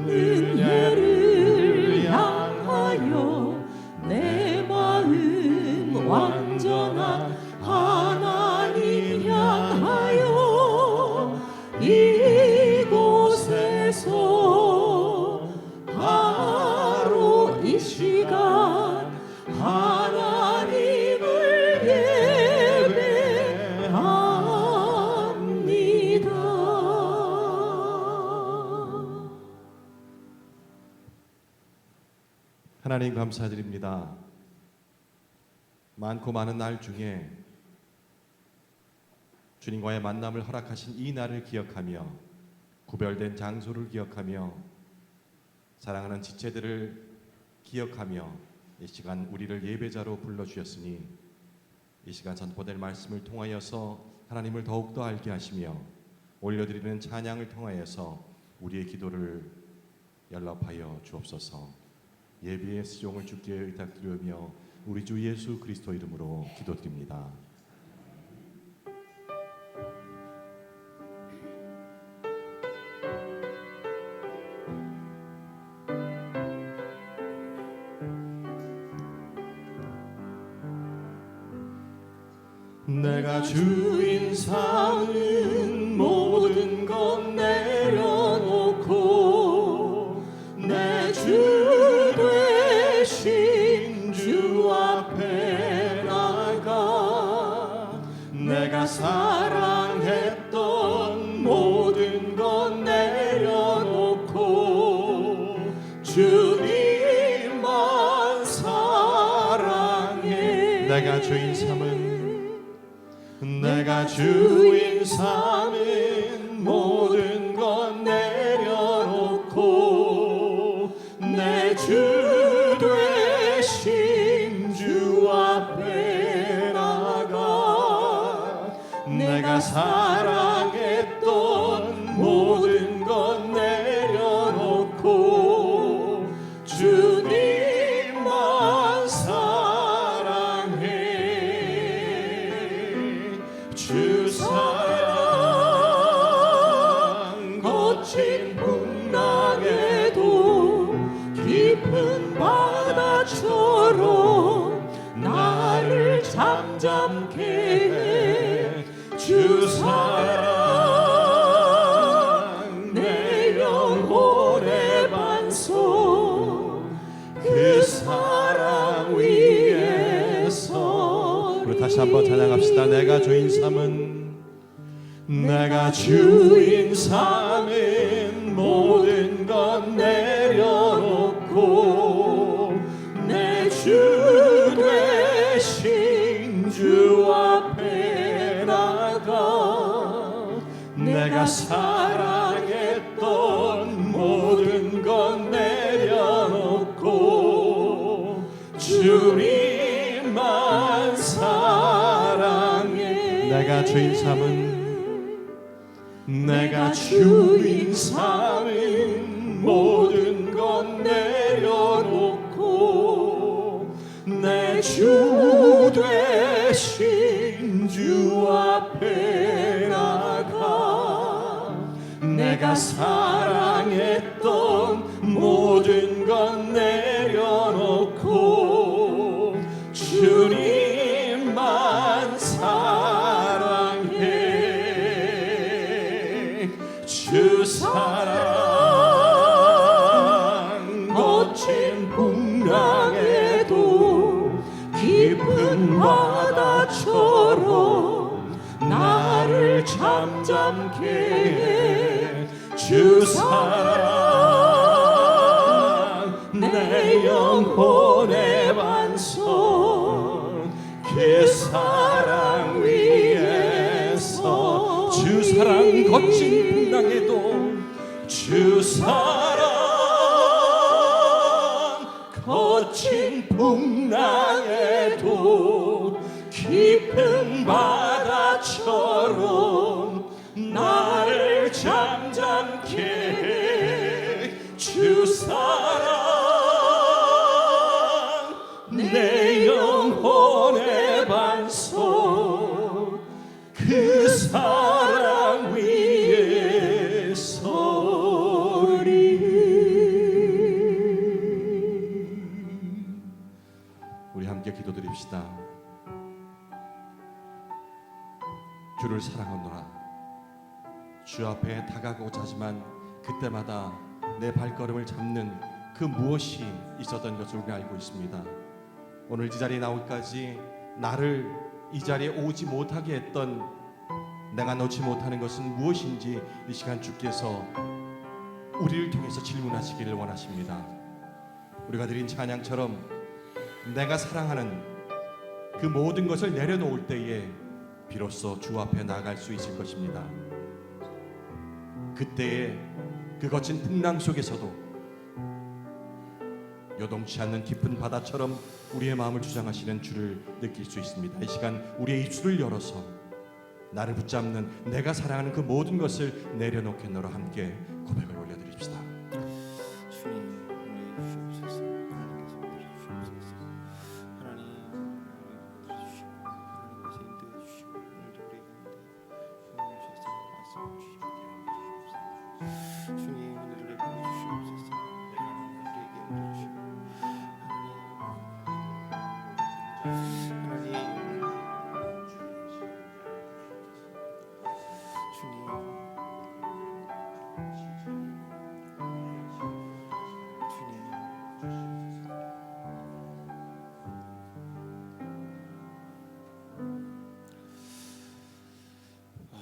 은혜를 향하여 내 마음 완전한 하나님 향하여 이곳에서 바로 이 시간 하나님을 예배합니다. 하나님 감사드립니다. 많고 많은 날 중에 주님과의 만남을 허락하신 이 날을 기억하며 구별된 장소를 기억하며 사랑하는 지체들을 기억하며 이 시간 우리를 예배자로 불러주셨으니 이 시간 선포될 말씀을 통하여서 하나님을 더욱더 알게 하시며 올려드리는 찬양을 통하여서 우리의 기도를 연락하여 주옵소서. 예배의 수종을 주께 의탁드리며 우리 주 예수 그리스도 이름으로 기도드립니다. 내가 주인 삼은 모든 것 내려놓고 내 주 되신 주 앞에 나가 내가 사랑했던 모든 것 내려놓고 주님만 사랑해. 내가 주인 삼은 모든 것 내려놓고 내 주 되신 주 앞에 나가 내가 사랑했던 모든 것 내려놓고 주님만 사랑해. 주 사랑 거친 풍랑에도 깊은 바다처럼 나를 잠잠케 해. 주 사랑 내 영혼의 반석 그 사랑 위에서. 우리 다시 한번 찬양합시다. 내가 주인 삼은 모든 것 내려놓고 내 주 되신 주 앞에 나가 내가 사랑했던 모든 것 내려놓고 주님만 사랑해. 내가 주인 삼은 모든 것 내려놓고 내 주 되신 주 앞에 나가 내가 사랑했던 모든 것 내려놓고 주님만 사랑해. 주 사랑 거친 풍랑에도 깊은 바다처럼 나를 잠잠케 해. 주 사랑 내 영혼의 반석 그 사랑 위에서. 주 사랑 거친 풍랑에도 주 사랑 거친 풍랑에도 깊은 바다처럼 나를 잠잠케 해. 주 사랑 내 영혼의 반석 그 사랑 위에서. 주를 사랑하노라. 주 앞에 다가가고자 하지만 그때마다 내 발걸음을 잡는 그 무엇이 있었던 것을 우리가 알고 있습니다. 오늘 이 자리에 나오기까지 나를 이 자리에 오지 못하게 했던, 내가 놓지 못하는 것은 무엇인지 이 시간 주께서 우리를 통해서 질문하시기를 원하십니다. 우리가 드린 찬양처럼 내가 사랑하는 그 모든 것을 내려놓을 때에 비로소 주 앞에 나아갈 수 있을 것입니다. 그때에 그 거친 풍랑 속에서도 요동치 않는 깊은 바다처럼 우리의 마음을 주장하시는 주를 느낄 수 있습니다. 이 시간 우리의 입술을 열어서 나를 붙잡는 내가 사랑하는 그 모든 것을 내려놓겠노라 함께 고백을 올려드립시다. 주님 은혜 주시옵소서. 하나님께서 들어주시옵소서. 하나님 우리 주시고 하나님께서 인도해 주시고 오늘도 우리 가운데 주님 오셔서 말씀 주시고 주옵소서. 주님 오늘을 불러주시옵소서. 하나님 우리에게 임해주시고 하나님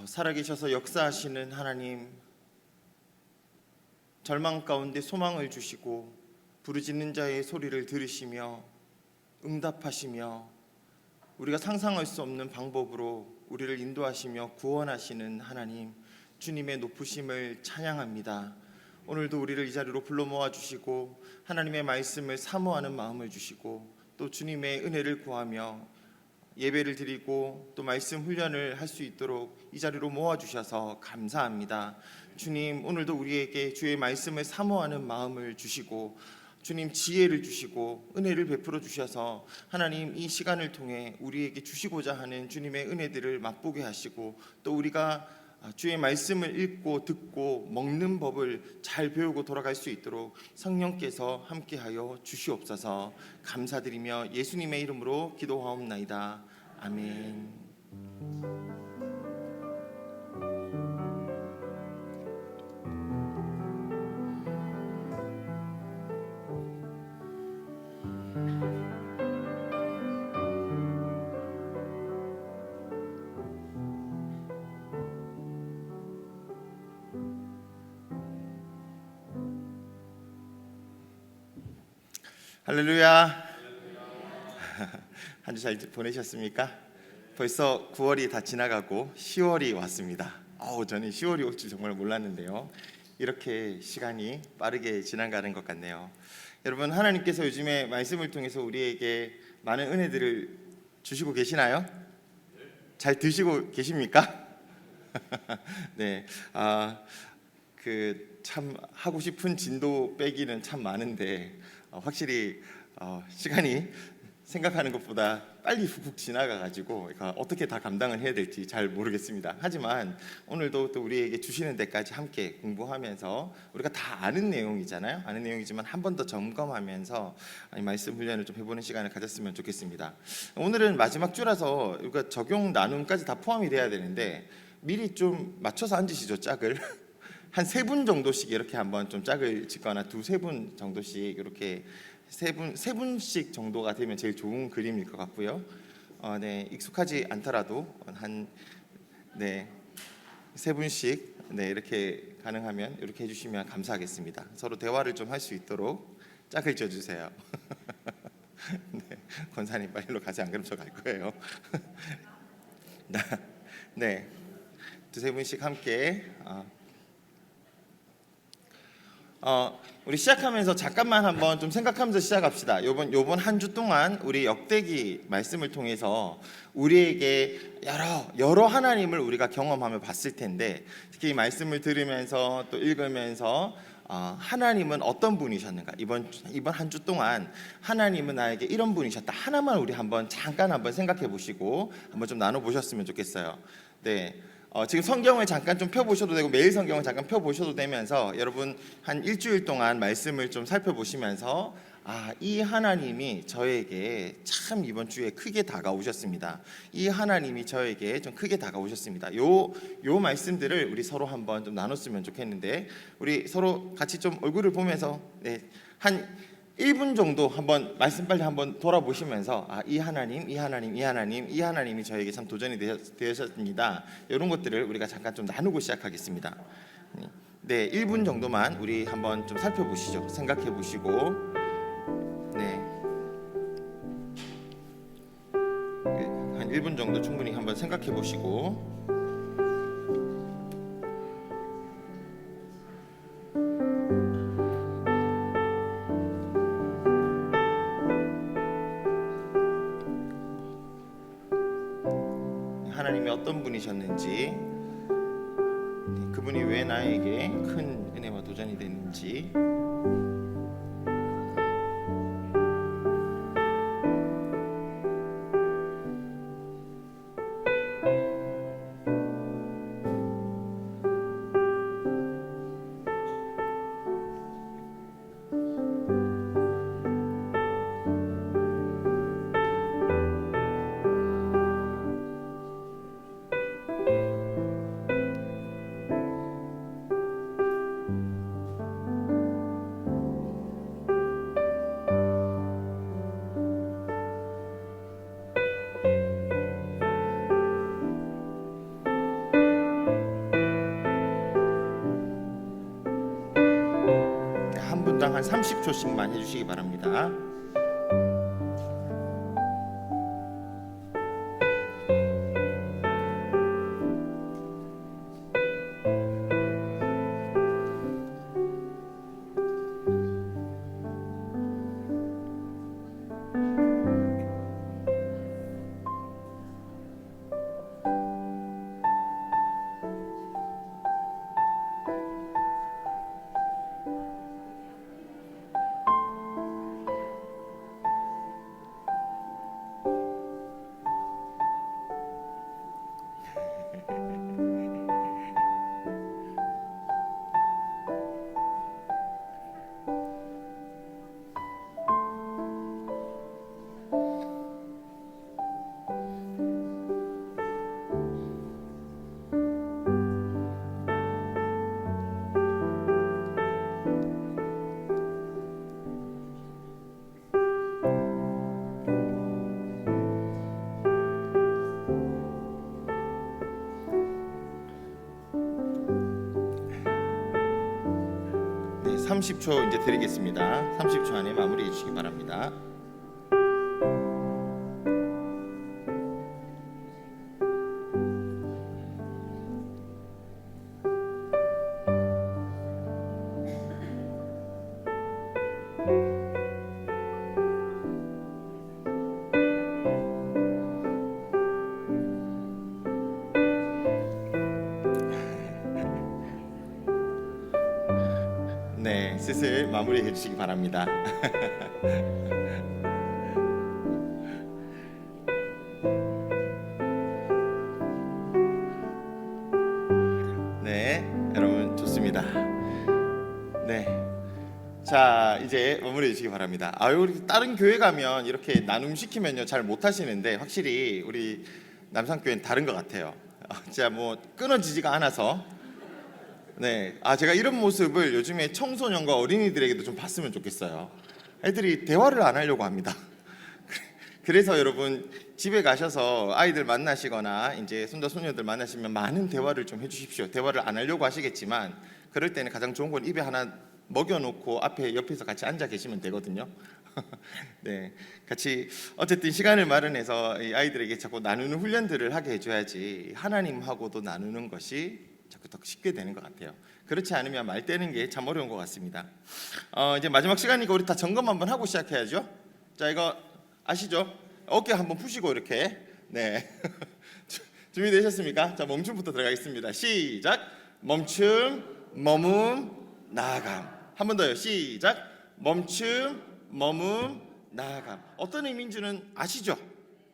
살아계셔서 역사하시는 하나님, 절망 가운데 소망을 주시고 부르짖는 자의 소리를 들으시며 응답하시며 우리가 상상할 수 없는 방법으로 우리를 인도하시며 구원하시는 하나님, 주님의 높으심을 찬양합니다. 오늘도 우리를 이 자리로 불러 모아주시고 하나님의 말씀을 사모하는 마음을 주시고 또 주님의 은혜를 구하며 예배를 드리고 또 말씀 훈련을 할 수 있도록 이 자리로 모아주셔서 감사합니다. 주님, 오늘도 우리에게 주의 말씀을 사모하는 마음을 주시고 주님 지혜를 주시고 은혜를 베풀어 주셔서 하나님 이 시간을 통해 우리에게 주시고자 하는 주님의 은혜들을 맛보게 하시고 또 우리가 주의 말씀을 읽고 듣고 먹는 법을 잘 배우고 돌아갈 수 있도록 성령께서 함께하여 주시옵소서. 감사드리며 예수님의 이름으로 기도하옵나이다. 아멘. 할렐루야. 한 주 잘 보내셨습니까? 벌써 9월이 다 지나가고 10월이 왔습니다. 저는 10월이 올 줄 정말 몰랐는데요. 이렇게 시간이 빠르게 지나가는 것 같네요. 여러분, 하나님께서 요즘에 말씀을 통해서 우리에게 많은 은혜들을 주시고 계시나요? 잘 드시고 계십니까? 네, 참 하고 싶은 진도 빼기는 참 많은데 확실히 시간이 생각하는 것보다 빨리 훅훅 지나가가지고 어떻게 다 감당을 해야 될지 잘 모르겠습니다. 하지만 오늘도 또 우리에게 주시는 데까지 함께 공부하면서 우리가 다 아는 내용이잖아요. 아는 내용이지만 한 번 더 점검하면서 말씀 훈련을 좀 해보는 시간을 가졌으면 좋겠습니다. 오늘은 마지막 주라서 우리가 적용 나눔까지 다 포함이 돼야 되는데 미리 좀 맞춰서 앉으시죠. 짝을 한 3분 정도씩 이렇게 한번 좀 짝을 짓거나 2-3분 정도씩 이렇게 세 분씩 정도가 되면 제일 좋은 그림일 것 같고요. 네, 익숙하지 않더라도 한 3분씩 이렇게 가능하면 이렇게 해주시면 감사하겠습니다. 서로 대화를 좀 할 수 있도록 짝을 지어주세요. 네, 권사님 빨리 일로 가세요. 안 그러면 저 갈 거예요. 네, 2-3분씩 함께. 우리 시작하면서 잠깐만 한번 좀 생각하면서 시작합시다. 요번 한 주 동안 우리 역대기 말씀을 통해서 우리에게 여러 하나님을 우리가 경험하며 봤을 텐데 특히 이 말씀을 들으면서 또 읽으면서 하나님은 어떤 분이셨는가, 이번 한 주 동안 하나님은 나에게 이런 분이셨다 하나만 우리 잠깐 한번 생각해 보시고 한번 좀 나눠 보셨으면 좋겠어요. 네. 지금 성경을 잠깐 좀 펴보셔도 되고 매일 성경을 잠깐 펴보셔도 되면서 여러분 한 일주일 동안 말씀을 좀 살펴보시면서 이 하나님이 저에게 참 이번 주에 크게 다가오셨습니다. 이 하나님이 저에게 좀 크게 다가오셨습니다. 요 말씀들을 우리 서로 한번 좀 나눴으면 좋겠는데, 우리 서로 같이 좀 얼굴을 보면서 한 1분 정도 한번 말씀 빨리 한번 돌아보시면서 이 하나님, 이 하나님, 이 하나님, 이 하나님이 저에게 참 도전이 되셨습니다. 이런 것들을 우리가 잠깐 좀 나누고 시작하겠습니다. 네, 1분 정도만 우리 한번 좀 살펴보시죠. 생각해 보시고, 한 1분 정도 충분히 한번 생각해 보시고. 하나님이 어떤 분이셨는지, 그분이 왜 나에게 큰 은혜와 도전이 됐는지, 한 분당 한 30초씩만 해주시기 바랍니다. 네, 30초 이제 드리겠습니다. 30초 안에 마무리해 주시기 바랍니다. 네, 슬슬 마무리해 주시기 바랍니다. 네, 여러분 좋습니다. 네, 자 이제 마무리해 주시기 바랍니다. 우리 다른 교회 가면 이렇게 나눔 시키면요 잘 못하시는데 확실히 우리 남산교회는 다른 것 같아요. 진짜 뭐 끊어지지가 않아서. 네, 제가 이런 모습을 요즘에 청소년과 어린이들에게도 좀 봤으면 좋겠어요. 애들이 대화를 안 하려고 합니다. 그래서 여러분 집에 가셔서 아이들 만나시거나 이제 손자 손녀들 만나시면 많은 대화를 좀 해주십시오. 대화를 안 하려고 하시겠지만 그럴 때는 가장 좋은 건 입에 하나 먹여놓고 앞에 옆에서 같이 앉아 계시면 되거든요. 네, 같이 어쨌든 시간을 마련해서 이 아이들에게 자꾸 나누는 훈련들을 하게 해줘야지 하나님하고도 나누는 것이 자꾸 더 쉽게 되는 것 같아요. 그렇지 않으면 말 떼는 게 참 어려운 것 같습니다. 이제 마지막 시간이니까 우리 다 점검 한번 하고 시작해야죠. 자, 이거 아시죠? 어깨 한번 푸시고 이렇게. 네. 준비되셨습니까? 자, 멈춤부터 들어가겠습니다. 시작. 멈춤, 머문, 나아감. 한 번 더요. 시작. 멈춤, 머문, 나아감. 어떤 의미인지는 아시죠?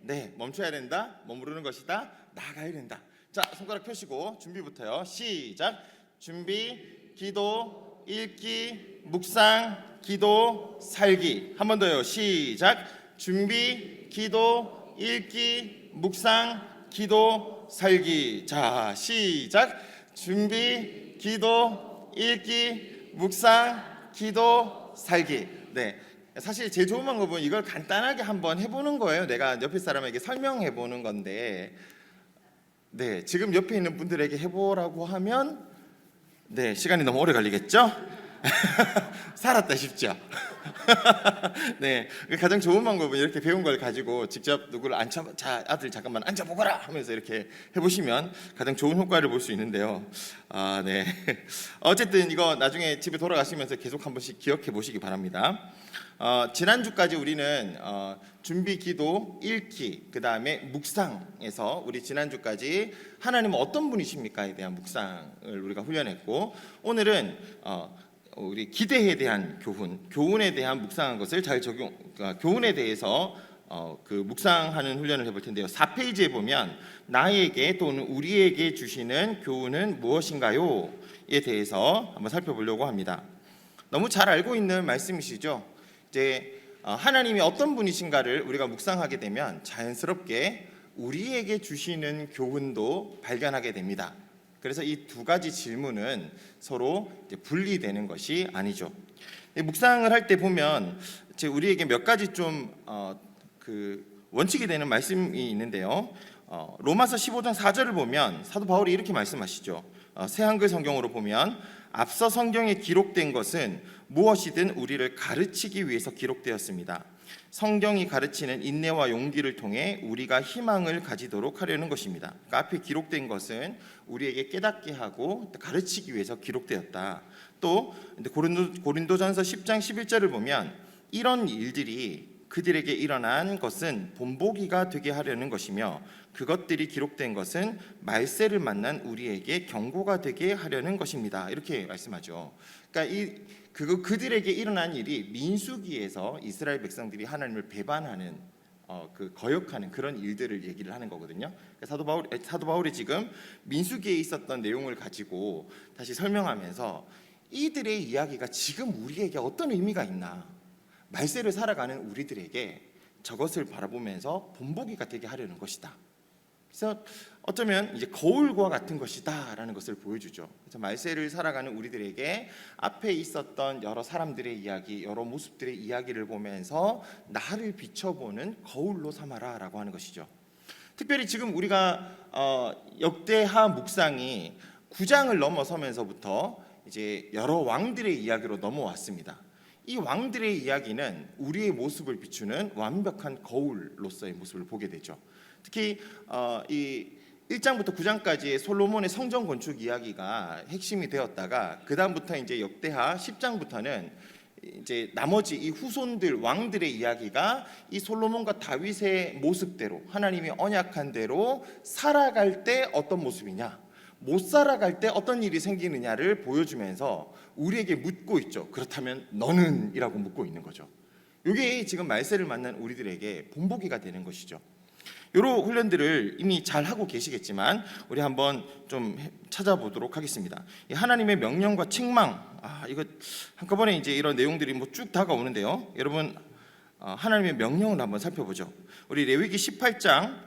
네, 멈춰야 된다. 머무르는 것이다. 나아가야 된다. 자, 손가락 펴시고 준비부터요. 시작. 준비, 기도, 읽기, 묵상, 기도, 살기. 한 번 더요. 시작. 준비, 기도, 읽기, 묵상, 기도, 살기. 자, 시작. 준비, 기도, 읽기, 묵상, 기도, 살기. 네. 사실 제일 좋은 방법은 이걸 간단하게 한번 해보는 거예요. 내가 옆에 사람에게 설명해 보는 건데, 네, 지금 옆에 있는 분들에게 해보라고 하면 네, 시간이 너무 오래 걸리겠죠? 살았다 싶죠? 네, 가장 좋은 방법은 이렇게 배운 걸 가지고 직접 누구를 앉혀, 자, 아들 잠깐만 앉아보거라 하면서 이렇게 해보시면 가장 좋은 효과를 볼 수 있는데요. 아, 네. 어쨌든 이거 나중에 집에 돌아가시면서 계속 한 번씩 기억해 보시기 바랍니다. 지난주까지 우리는 준비, 기도, 읽기, 그 다음에 묵상에서 우리 지난주까지 하나님은 어떤 분이십니까에 대한 묵상을 우리가 훈련했고, 오늘은 우리 기대에 대한 교훈에 대한 묵상한 것을 잘 교훈에 대해서 그 묵상하는 훈련을 해볼 텐데요. 4페이지에 보면 나에게 또는 우리에게 주시는 교훈은 무엇인가요?에 대해서 한번 살펴보려고 합니다. 너무 잘 알고 있는 말씀이시죠. 이제 하나님이 어떤 분이신가를 우리가 묵상하게 되면 자연스럽게 우리에게 주시는 교훈도 발견하게 됩니다. 그래서 이 두 가지 질문은 서로 이제 분리되는 것이 아니죠. 묵상을 할 때 보면 우리에게 몇 가지 좀 그 원칙이 되는 말씀이 있는데요. 로마서 15장 4절을 보면 사도 바울이 이렇게 말씀하시죠. 새 한글 성경으로 보면 앞서 성경에 기록된 것은 무엇이든 우리를 가르치기 위해서 기록되었습니다. 성경이 가르치는 인내와 용기를 통해 우리가 희망을 가지도록 하려는 것입니다. 그러니까 앞에 기록된 것은 우리에게 깨닫게 하고 가르치기 위해서 기록되었다. 또 고린도전서 10장 11절을 보면 이런 일들이 그들에게 일어난 것은 본보기가 되게 하려는 것이며 그것들이 기록된 것은 말세를 만난 우리에게 경고가 되게 하려는 것입니다. 이렇게 말씀하죠. 그러니까 그들에게 일어난 일이 민수기에서 이스라엘 백성들이 하나님을 배반하는 그 거역하는 그런 일들을 얘기를 하는 거거든요. 그러니까 사도 바울이 지금 민수기에 있었던 내용을 가지고 다시 설명하면서 이들의 이야기가 지금 우리에게 어떤 의미가 있나, 말세를 살아가는 우리들에게 저것을 바라보면서 본보기가 되게 하려는 것이다. 그래서 어쩌면 이제 거울과 같은 것이다라는 것을 보여주죠. 그래서 말세를 살아가는 우리들에게 앞에 있었던 여러 사람들의 이야기, 여러 모습들의 이야기를 보면서 나를 비춰보는 거울로 삼아라라고 하는 것이죠. 특별히 지금 우리가 역대하 묵상이 9장을 넘어서면서부터 이제 여러 왕들의 이야기로 넘어왔습니다. 이 왕들의 이야기는 우리의 모습을 비추는 완벽한 거울로서의 모습을 보게 되죠. 특히 이 1장부터 9장까지의 솔로몬의 성전 건축 이야기가 핵심이 되었다가 그 다음부터 이제 역대하 10장부터는 이제 나머지 이 후손들 왕들의 이야기가 이 솔로몬과 다윗의 모습대로 하나님이 언약한 대로 살아갈 때 어떤 모습이냐, 못 살아갈 때 어떤 일이 생기느냐를 보여주면서 우리에게 묻고 있죠. 그렇다면 너는? 이라고 묻고 있는 거죠. 이게 지금 말세를 만난 우리들에게 본보기가 되는 것이죠. 이런 훈련들을 이미 잘 하고 계시겠지만 우리 한번 좀 찾아보도록 하겠습니다. 하나님의 명령과 책망, 이거 한꺼번에 이제 이런 내용들이 뭐 쭉 다가오는데요. 여러분 하나님의 명령을 한번 살펴보죠. 우리 레위기 18장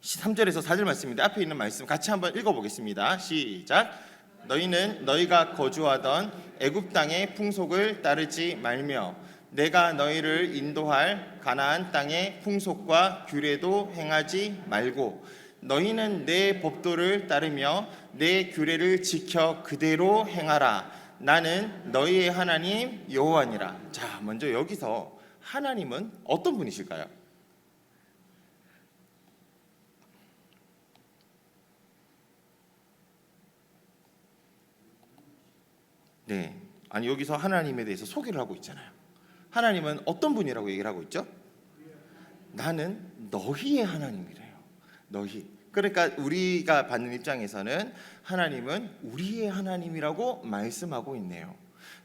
3절에서 4절 말씀인데 앞에 있는 말씀 같이 한번 읽어보겠습니다. 시작. 너희는 너희가 거주하던 애굽 땅의 풍속을 따르지 말며 내가 너희를 인도할 가나안 땅의 풍속과 규례도 행하지 말고 너희는 내 법도를 따르며 내 규례를 지켜 그대로 행하라. 나는 너희의 하나님 여호와니라. 자, 먼저 여기서 하나님은 어떤 분이실까요? 네, 아니 여기서 하나님에 대해서 소개를 하고 있잖아요. 하나님은 어떤 분이라고 얘기를 하고 있죠? 나는 너희의 하나님이래요. 너희. 그러니까 우리가 받는 입장에서는 하나님은 우리의 하나님이라고 말씀하고 있네요.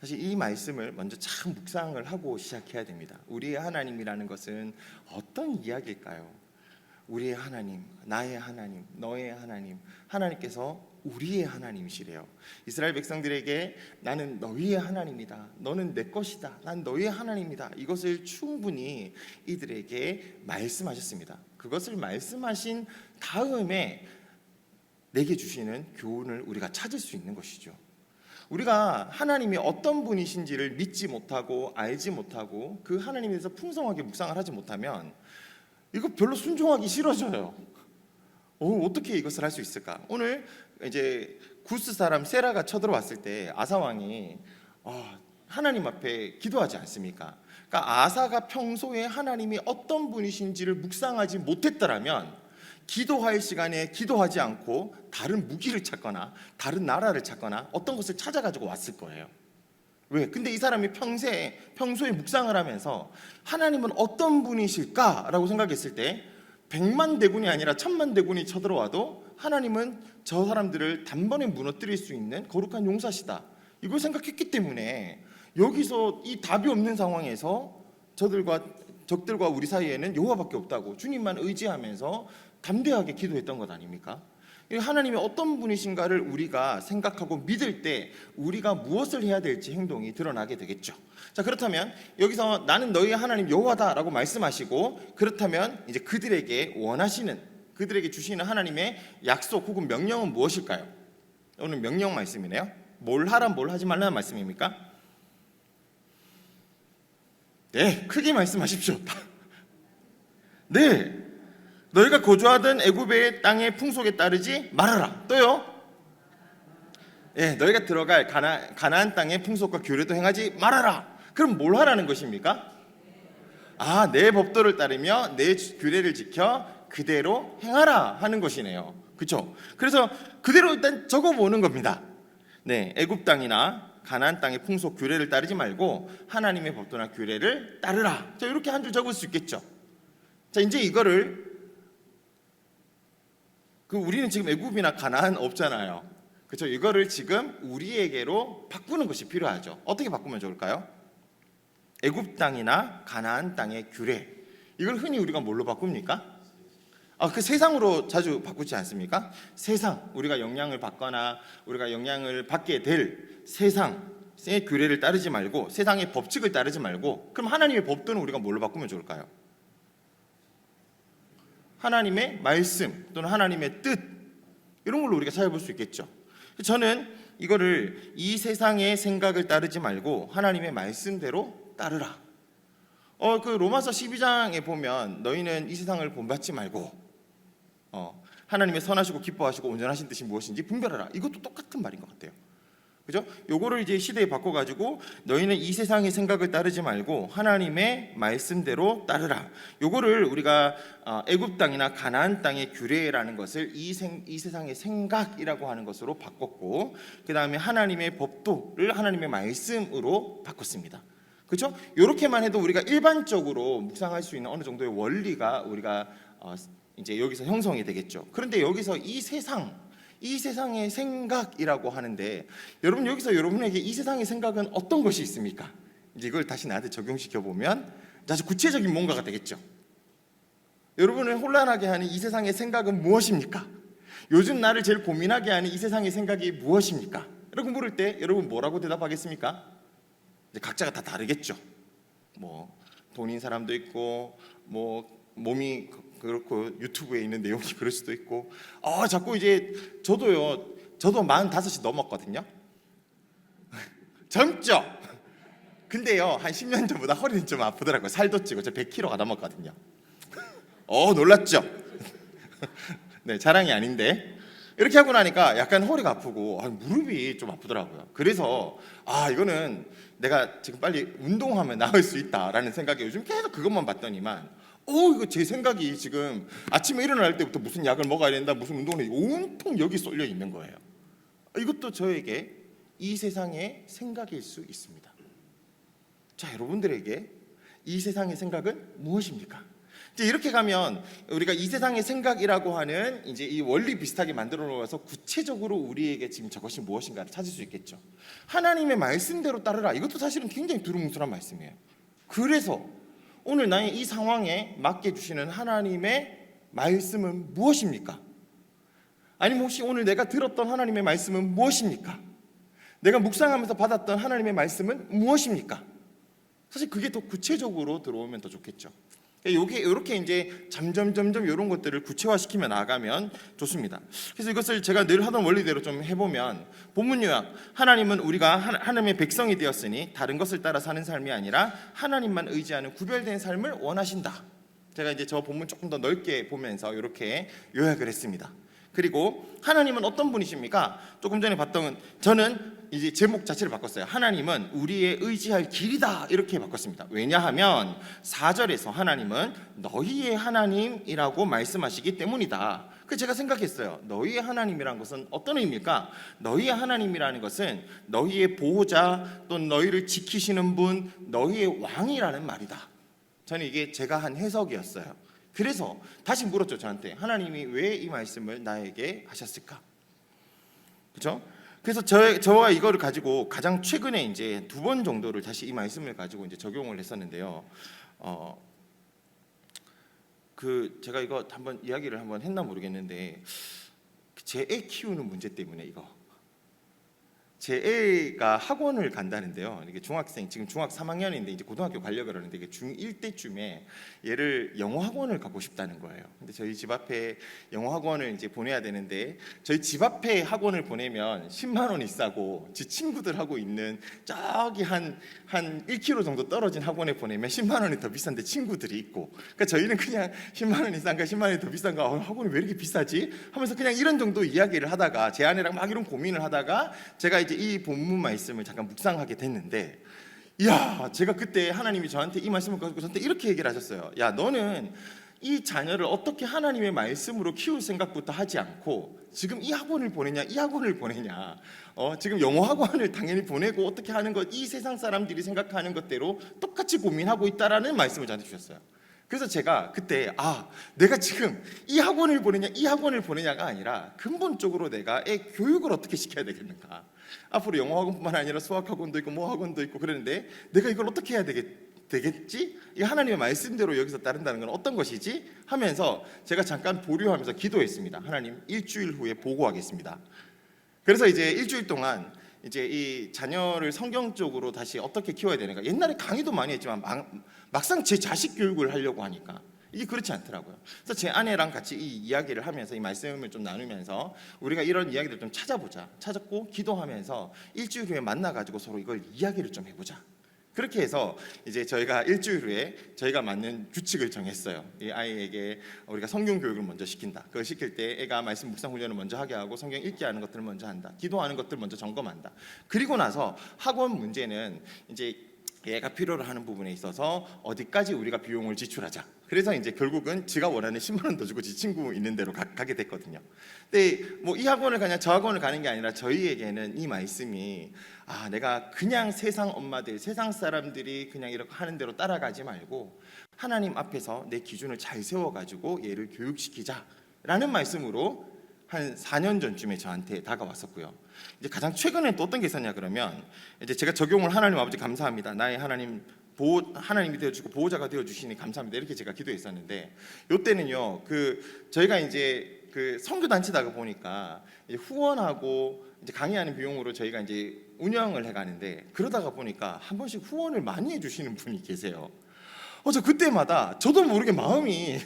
사실 이 말씀을 먼저 참 묵상을 하고 시작해야 됩니다. 우리의 하나님이라는 것은 어떤 이야기일까요? 우리의 하나님, 나의 하나님, 너의 하나님, 하나님께서 우리의 하나님이시래요. 이스라엘 백성들에게 나는 너희의 하나님이다, 너는 내 것이다, 난 너희의 하나님이다, 이것을 충분히 이들에게 말씀하셨습니다. 그것을 말씀하신 다음에 내게 주시는 교훈을 우리가 찾을 수 있는 것이죠. 우리가 하나님이 어떤 분이신지를 믿지 못하고 알지 못하고 그 하나님에 대해서 풍성하게 묵상을 하지 못하면 이거 별로 순종하기 싫어져요. 어떻게 이것을 할 수 있을까? 오늘 이제 구스 사람 세라가 쳐들어왔을 때 아사 왕이 하나님 앞에 기도하지 않습니까? 그러니까 아사가 평소에 하나님이 어떤 분이신지를 묵상하지 못했더라면 기도할 시간에 기도하지 않고 다른 무기를 찾거나 다른 나라를 찾거나 어떤 것을 찾아가지고 왔을 거예요. 왜? 근데 이 사람이 평소에 묵상을 하면서 하나님은 어떤 분이실까라고 생각했을 때 100만 대군이 아니라 1000만 대군이 쳐들어와도 하나님은 저 사람들을 단번에 무너뜨릴 수 있는 거룩한 용사시다, 이걸 생각했기 때문에 여기서 이 답이 없는 상황에서 적들과 우리 사이에는 여호와밖에 없다고 주님만 의지하면서 담대하게 기도했던 것 아닙니까? 하나님이 어떤 분이신가를 우리가 생각하고 믿을 때 우리가 무엇을 해야 될지 행동이 드러나게 되겠죠. 자, 그렇다면 여기서 나는 너희의 하나님 여호와다라고 말씀하시고, 그렇다면 이제 그들에게 주시는 하나님의 약속 혹은 명령은 무엇일까요? 오늘 명령 말씀이네요. 뭘 하라 뭘 하지 말라는 말씀입니까? 네, 크게 말씀하십시오. 네, 너희가 거주하던 애굽의 땅의 풍속에 따르지 말아라. 또요? 네, 너희가 들어갈 가나안 땅의 풍속과 규례도 행하지 말아라. 그럼 뭘 하라는 것입니까? 내 법도를 따르며 내 규례를 지켜 그대로 행하라 하는 것이네요. 그렇죠? 그래서 그대로 일단 적어보는 겁니다. 네, 애굽 땅이나 가나안 땅의 풍속 규례를 따르지 말고 하나님의 법도나 규례를 따르라. 자, 이렇게 한 줄 적을 수 있겠죠. 자, 이제 이거를 우리는 지금 애굽이나 가나안 없잖아요. 그렇죠? 이거를 지금 우리에게로 바꾸는 것이 필요하죠. 어떻게 바꾸면 좋을까요? 애굽 땅이나 가나안 땅의 규례, 이걸 흔히 우리가 뭘로 바꿉니까? 그 세상으로 자주 바꾸지 않습니까? 세상, 우리가 영향을 받거나 우리가 영향을 받게 될 세상의 규례를 따르지 말고, 세상의 법칙을 따르지 말고, 그럼 하나님의 법도는 우리가 뭘로 바꾸면 좋을까요? 하나님의 말씀 또는 하나님의 뜻, 이런 걸로 우리가 찾아볼 수 있겠죠. 저는 이거를 이 세상의 생각을 따르지 말고 하나님의 말씀대로 따르라. 그 로마서 12장에 보면 너희는 이 세상을 본받지 말고 하나님의 선하시고 기뻐하시고 온전하신 뜻이 무엇인지 분별하라. 이것도 똑같은 말인 것 같아요. 그죠? 요거를 이제 시대에 바꿔가지고 너희는 이 세상의 생각을 따르지 말고 하나님의 말씀대로 따르라. 요거를 우리가 애굽 땅이나 가나안 땅의 규례라는 것을 이 세상의 생각이라고 하는 것으로 바꿨고, 그 다음에 하나님의 법도를 하나님의 말씀으로 바꿨습니다. 그렇죠? 이렇게만 해도 우리가 일반적으로 묵상할 수 있는 어느 정도의 원리가 우리가 이제 여기서 형성이 되겠죠. 그런데 여기서 이 세상의 생각이라고 하는데, 여러분 여기서 여러분에게 이 세상의 생각은 어떤 것이 있습니까? 이제 이걸 다시 나한테 적용시켜 보면 아주 구체적인 뭔가가 되겠죠. 여러분을 혼란하게 하는 이 세상의 생각은 무엇입니까? 요즘 나를 제일 고민하게 하는 이 세상의 생각이 무엇입니까? 라고 물을 때 여러분 뭐라고 대답하겠습니까? 이제 각자가 다 다르겠죠. 뭐 돈인 사람도 있고, 뭐 몸이 그렇고, 유튜브에 있는 내용이 그럴 수도 있고. 자꾸 이제 저도 45이 넘었거든요. 젊죠? 근데요, 한 10년 전보다 허리는 좀 아프더라고요. 살도 찌고. 저 100kg가 넘었거든요. 놀랐죠? 네, 자랑이 아닌데. 이렇게 하고 나니까 약간 허리가 아프고 무릎이 좀 아프더라고요. 그래서 이거는 내가 지금 빨리 운동하면 나을 수 있다라는 생각에 요즘 계속 그것만 봤더니만 이거 제 생각이 지금 아침에 일어날 때부터 무슨 약을 먹어야 된다, 무슨 운동을 온통 여기 쏠려 있는 거예요. 이것도 저에게 이 세상의 생각일 수 있습니다. 자, 여러분들에게 이 세상의 생각은 무엇입니까? 이제 이렇게 가면 우리가 이 세상의 생각이라고 하는 이제 이 원리 비슷하게 만들어 놓아서 구체적으로 우리에게 지금 저것이 무엇인가를 찾을 수 있겠죠. 하나님의 말씀대로 따르라. 이것도 사실은 굉장히 두루뭉술한 말씀이에요. 그래서 오늘 나의 이 상황에 맞게 주시는 하나님의 말씀은 무엇입니까? 아니면 혹시 오늘 내가 들었던 하나님의 말씀은 무엇입니까? 내가 묵상하면서 받았던 하나님의 말씀은 무엇입니까? 사실 그게 더 구체적으로 들어오면 더 좋겠죠. 이렇게 이제 점점 이런 것들을 구체화시키며 나가면 좋습니다. 그래서 이것을 제가 늘 하던 원리대로 좀 해보면, 본문 요약, 하나님은 우리가 하나님의 백성이 되었으니 다른 것을 따라 사는 삶이 아니라 하나님만 의지하는 구별된 삶을 원하신다. 제가 이제 저 본문 조금 더 넓게 보면서 이렇게 요약을 했습니다. 그리고 하나님은 어떤 분이십니까? 조금 전에 봤던, 저는 이제 제목 자체를 바꿨어요. 하나님은 우리의 의지할 길이다, 이렇게 바꿨습니다. 왜냐하면 4절에서 하나님은 너희의 하나님이라고 말씀하시기 때문이다. 그래서 제가 생각했어요. 너희의 하나님이라는 것은 어떤 의미일까? 너희의 하나님이라는 것은 너희의 보호자, 또 너희를 지키시는 분, 너희의 왕이라는 말이다. 저는 이게 제가 한 해석이었어요. 그래서 다시 물었죠, 저한테. 하나님이 왜 이 말씀을 나에게 하셨을까? 그렇죠? 그래서 저와 이거를 가지고 가장 최근에 이제 2번 정도를 다시 이 말씀을 가지고 이제 적용을 했었는데요. 제가 이거 한번 이야기를 한번 했나 모르겠는데, 제 애 키우는 문제 때문에 제 애가 학원을 간다는데요. 이게 중학생, 지금 중학 3학년인데 이제 고등학교 가려고 그러는데, 이게 중1 때쯤에 얘를 영어 학원을 가고 싶다는 거예요. 근데 저희 집 앞에 영어 학원을 이제 보내야 되는데, 저희 집 앞에 학원을 보내면 10만 원이 싸고, 지 친구들하고 있는 저기 한 1km 정도 떨어진 학원에 보내면 10만 원이 더 비싼데 친구들이 있고, 그러니까 저희는 그냥 10만 원이 싼가 10만 원이 더 비싼가, 학원이 왜 이렇게 비싸지? 하면서 그냥 이런 정도 이야기를 하다가, 제 아내랑 막 이런 고민을 하다가 제가 이제 이 본문 말씀을 잠깐 묵상하게 됐는데, 이야, 제가 그때 하나님이 저한테 이 말씀을 가지고 저한테 이렇게 얘기를 하셨어요. 야, 너는 이 자녀를 어떻게 하나님의 말씀으로 키울 생각부터 하지 않고 지금 이 학원을 보내냐, 이 학원을 보내냐, 지금 영어 학원을 당연히 보내고 어떻게 하는 것, 이 세상 사람들이 생각하는 것대로 똑같이 고민하고 있다라는 말씀을 저한테 주셨어요. 그래서 제가 그때 내가 지금 이 학원을 보내냐, 이 학원을 보내냐가 아니라 근본적으로 내가 애 교육을 어떻게 시켜야 되겠는가. 앞으로 영어 학원뿐만 아니라 수학 학원도 있고 뭐 학원도 있고 그러는데, 내가 이걸 어떻게 해야 되겠지? 이 하나님의 말씀대로 여기서 따른다는 건 어떤 것이지? 하면서 제가 잠깐 보류하면서 기도했습니다. 하나님, 일주일 후에 보고하겠습니다. 그래서 이제 일주일 동안 이제 이 자녀를 성경적으로 다시 어떻게 키워야 되는가. 옛날에 강의도 많이 했지만 막상 제 자식 교육을 하려고 하니까 이게 그렇지 않더라고요. 그래서 제 아내랑 같이 이 이야기를 하면서 이 말씀을 좀 나누면서 우리가 이런 이야기들 좀 찾았고 기도하면서 일주일 후에 만나가지고 서로 이걸 이야기를 좀 해보자. 그렇게 해서 이제 저희가 일주일 후에 저희가 맞는 규칙을 정했어요. 이 아이에게 우리가 성경 교육을 먼저 시킨다. 그걸 시킬 때 애가 말씀 묵상 훈련을 먼저 하게 하고 성경 읽기 하는 것들을 먼저 한다. 기도하는 것들 먼저 점검한다. 그리고 나서 학원 문제는 이제 얘가 필요로 하는 부분에 있어서 어디까지 우리가 비용을 지출하자. 그래서 이제 결국은 지가 원하는 10만 원 더 주고 지 친구 있는 대로 가게 됐거든요. 근데 뭐 이 학원을 가냐 저 학원을 가는 게 아니라 저희에게는 이 말씀이 내가 그냥 세상 엄마들, 세상 사람들이 그냥 이렇게 하는 대로 따라가지 말고 하나님 앞에서 내 기준을 잘 세워가지고 얘를 교육시키자라는 말씀으로 한 4년 전쯤에 저한테 다가왔었고요. 이제 가장 최근에 또 어떤 게 있었냐 그러면, 이제 제가 적용을 하나님 아버지 감사합니다. 나의 하나님이 되어주고 보호자가 되어주시니 감사합니다. 이렇게 제가 기도했었는데, 이때는요 저희가 이제 그 선교 단체다가 보니까 이제 후원하고 이제 강의하는 비용으로 저희가 이제 운영을 해가는데, 그러다가 보니까 한 번씩 후원을 많이 해주시는 분이 계세요. 저 그때마다 저도 모르게 마음이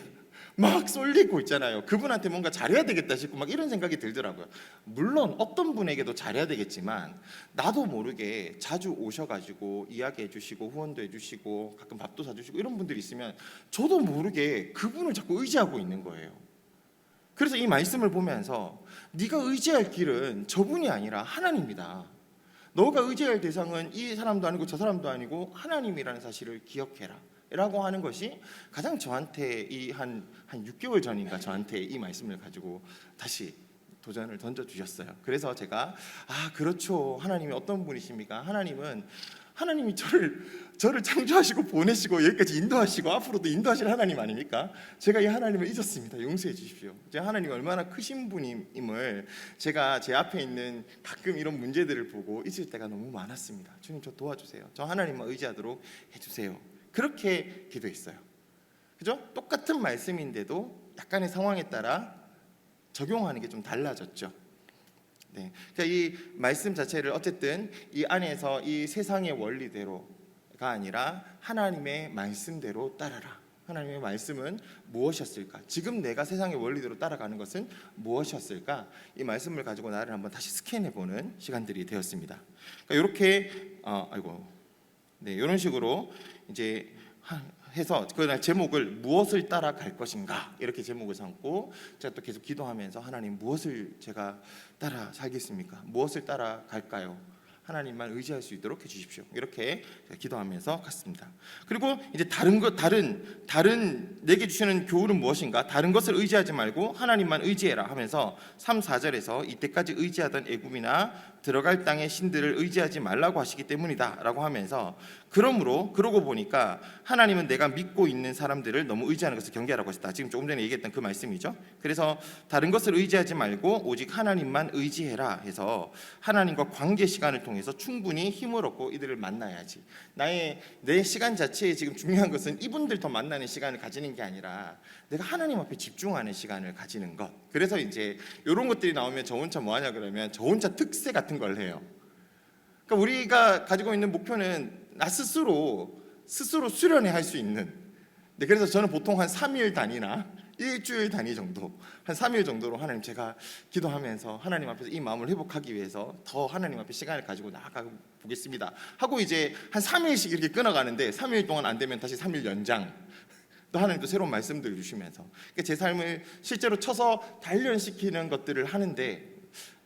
막 쏠리고 있잖아요. 그분한테 뭔가 잘해야 되겠다 싶고 막 이런 생각이 들더라고요. 물론 어떤 분에게도 잘해야 되겠지만 나도 모르게 자주 오셔가지고 이야기해 주시고 후원도 해주시고 가끔 밥도 사주시고 이런 분들이 있으면 저도 모르게 그분을 자꾸 의지하고 있는 거예요. 그래서 이 말씀을 보면서 네가 의지할 길은 저분이 아니라 하나님이다. 너가 의지할 대상은 이 사람도 아니고 저 사람도 아니고 하나님이라는 사실을 기억해라 라고 하는 것이 가장 저한테 이 한 6개월 전인가 저한테 이 말씀을 가지고 다시 도전을 던져주셨어요. 그래서 제가 그렇죠, 하나님이 어떤 분이십니까? 하나님이 저를 창조하시고 보내시고 여기까지 인도하시고 앞으로도 인도하실 하나님 아닙니까? 제가 이 하나님을 잊었습니다. 용서해 주십시오. 제가 하나님이 얼마나 크신 분임을 제가 제 앞에 있는 가끔 이런 문제들을 보고 잊을 때가 너무 많았습니다. 주님, 저 도와주세요. 저 하나님만 의지하도록 해주세요. 그렇게 기도했어요. 그죠? 똑같은 말씀인데도 약간의 상황에 따라 적용하는 게 좀 달라졌죠. 네. 그러니까 이 말씀 자체를 어쨌든 이 안에서 이 세상의 원리대로가 아니라 하나님의 말씀대로 따라라. 하나님의 말씀은 무엇이었을까? 지금 내가 세상의 원리대로 따라가는 것은 무엇이었을까? 이 말씀을 가지고 나를 한번 다시 스캔해보는 시간들이 되었습니다. 그러니까 이렇게 네, 이런 식으로 이제 해서 그 제목을 무엇을 따라갈 것인가 이렇게 제목을 삼고 제가 또 계속 기도하면서 하나님 무엇을 제가 따라 살겠습니까? 무엇을 따라갈까요? 하나님만 의지할 수 있도록 해주십시오. 이렇게 기도하면서 갔습니다. 그리고 이제 다른 내게 주시는 교훈은 무엇인가? 다른 것을 의지하지 말고 하나님만 의지해라 하면서 3, 4절에서 이때까지 의지하던 애굽이나 들어갈 땅의 신들을 의지하지 말라고 하시기 때문이다 라고 하면서 그러고 보니까 하나님은 내가 믿고 있는 사람들을 너무 의지하는 것을 경계하라고 하셨다. 지금 조금 전에 얘기했던 그 말씀이죠. 그래서 다른 것을 의지하지 말고 오직 하나님만 의지해라 해서 하나님과 관계 시간을 통해서 충분히 힘을 얻고 이들을 만나야지. 내 시간 자체에 지금 중요한 것은 이분들 더 만나는 시간을 가지는 게 아니라 내가 하나님 앞에 집중하는 시간을 가지는 것. 그래서 이제 이런 것들이 나오면 저 혼자 뭐 하냐 그러면 저 혼자 특세 같은 걸 해요. 그러니까 우리가 가지고 있는 목표는 나 스스로 수련회 할 수 있는. 네, 그래서 저는 보통 한 3일 단위나 일주일 단위 정도, 한 3일 정도로 하나님 제가 기도하면서 하나님 앞에서 이 마음을 회복하기 위해서 더 하나님 앞에 시간을 가지고 나아가 보겠습니다 하고 이제 한 3일씩 이렇게 끊어가는데 3일 동안 안 되면 다시 3일 연장. 또 하나님 또 새로운 말씀들을 주시면서 제 삶을 실제로 쳐서 단련시키는 것들을 하는데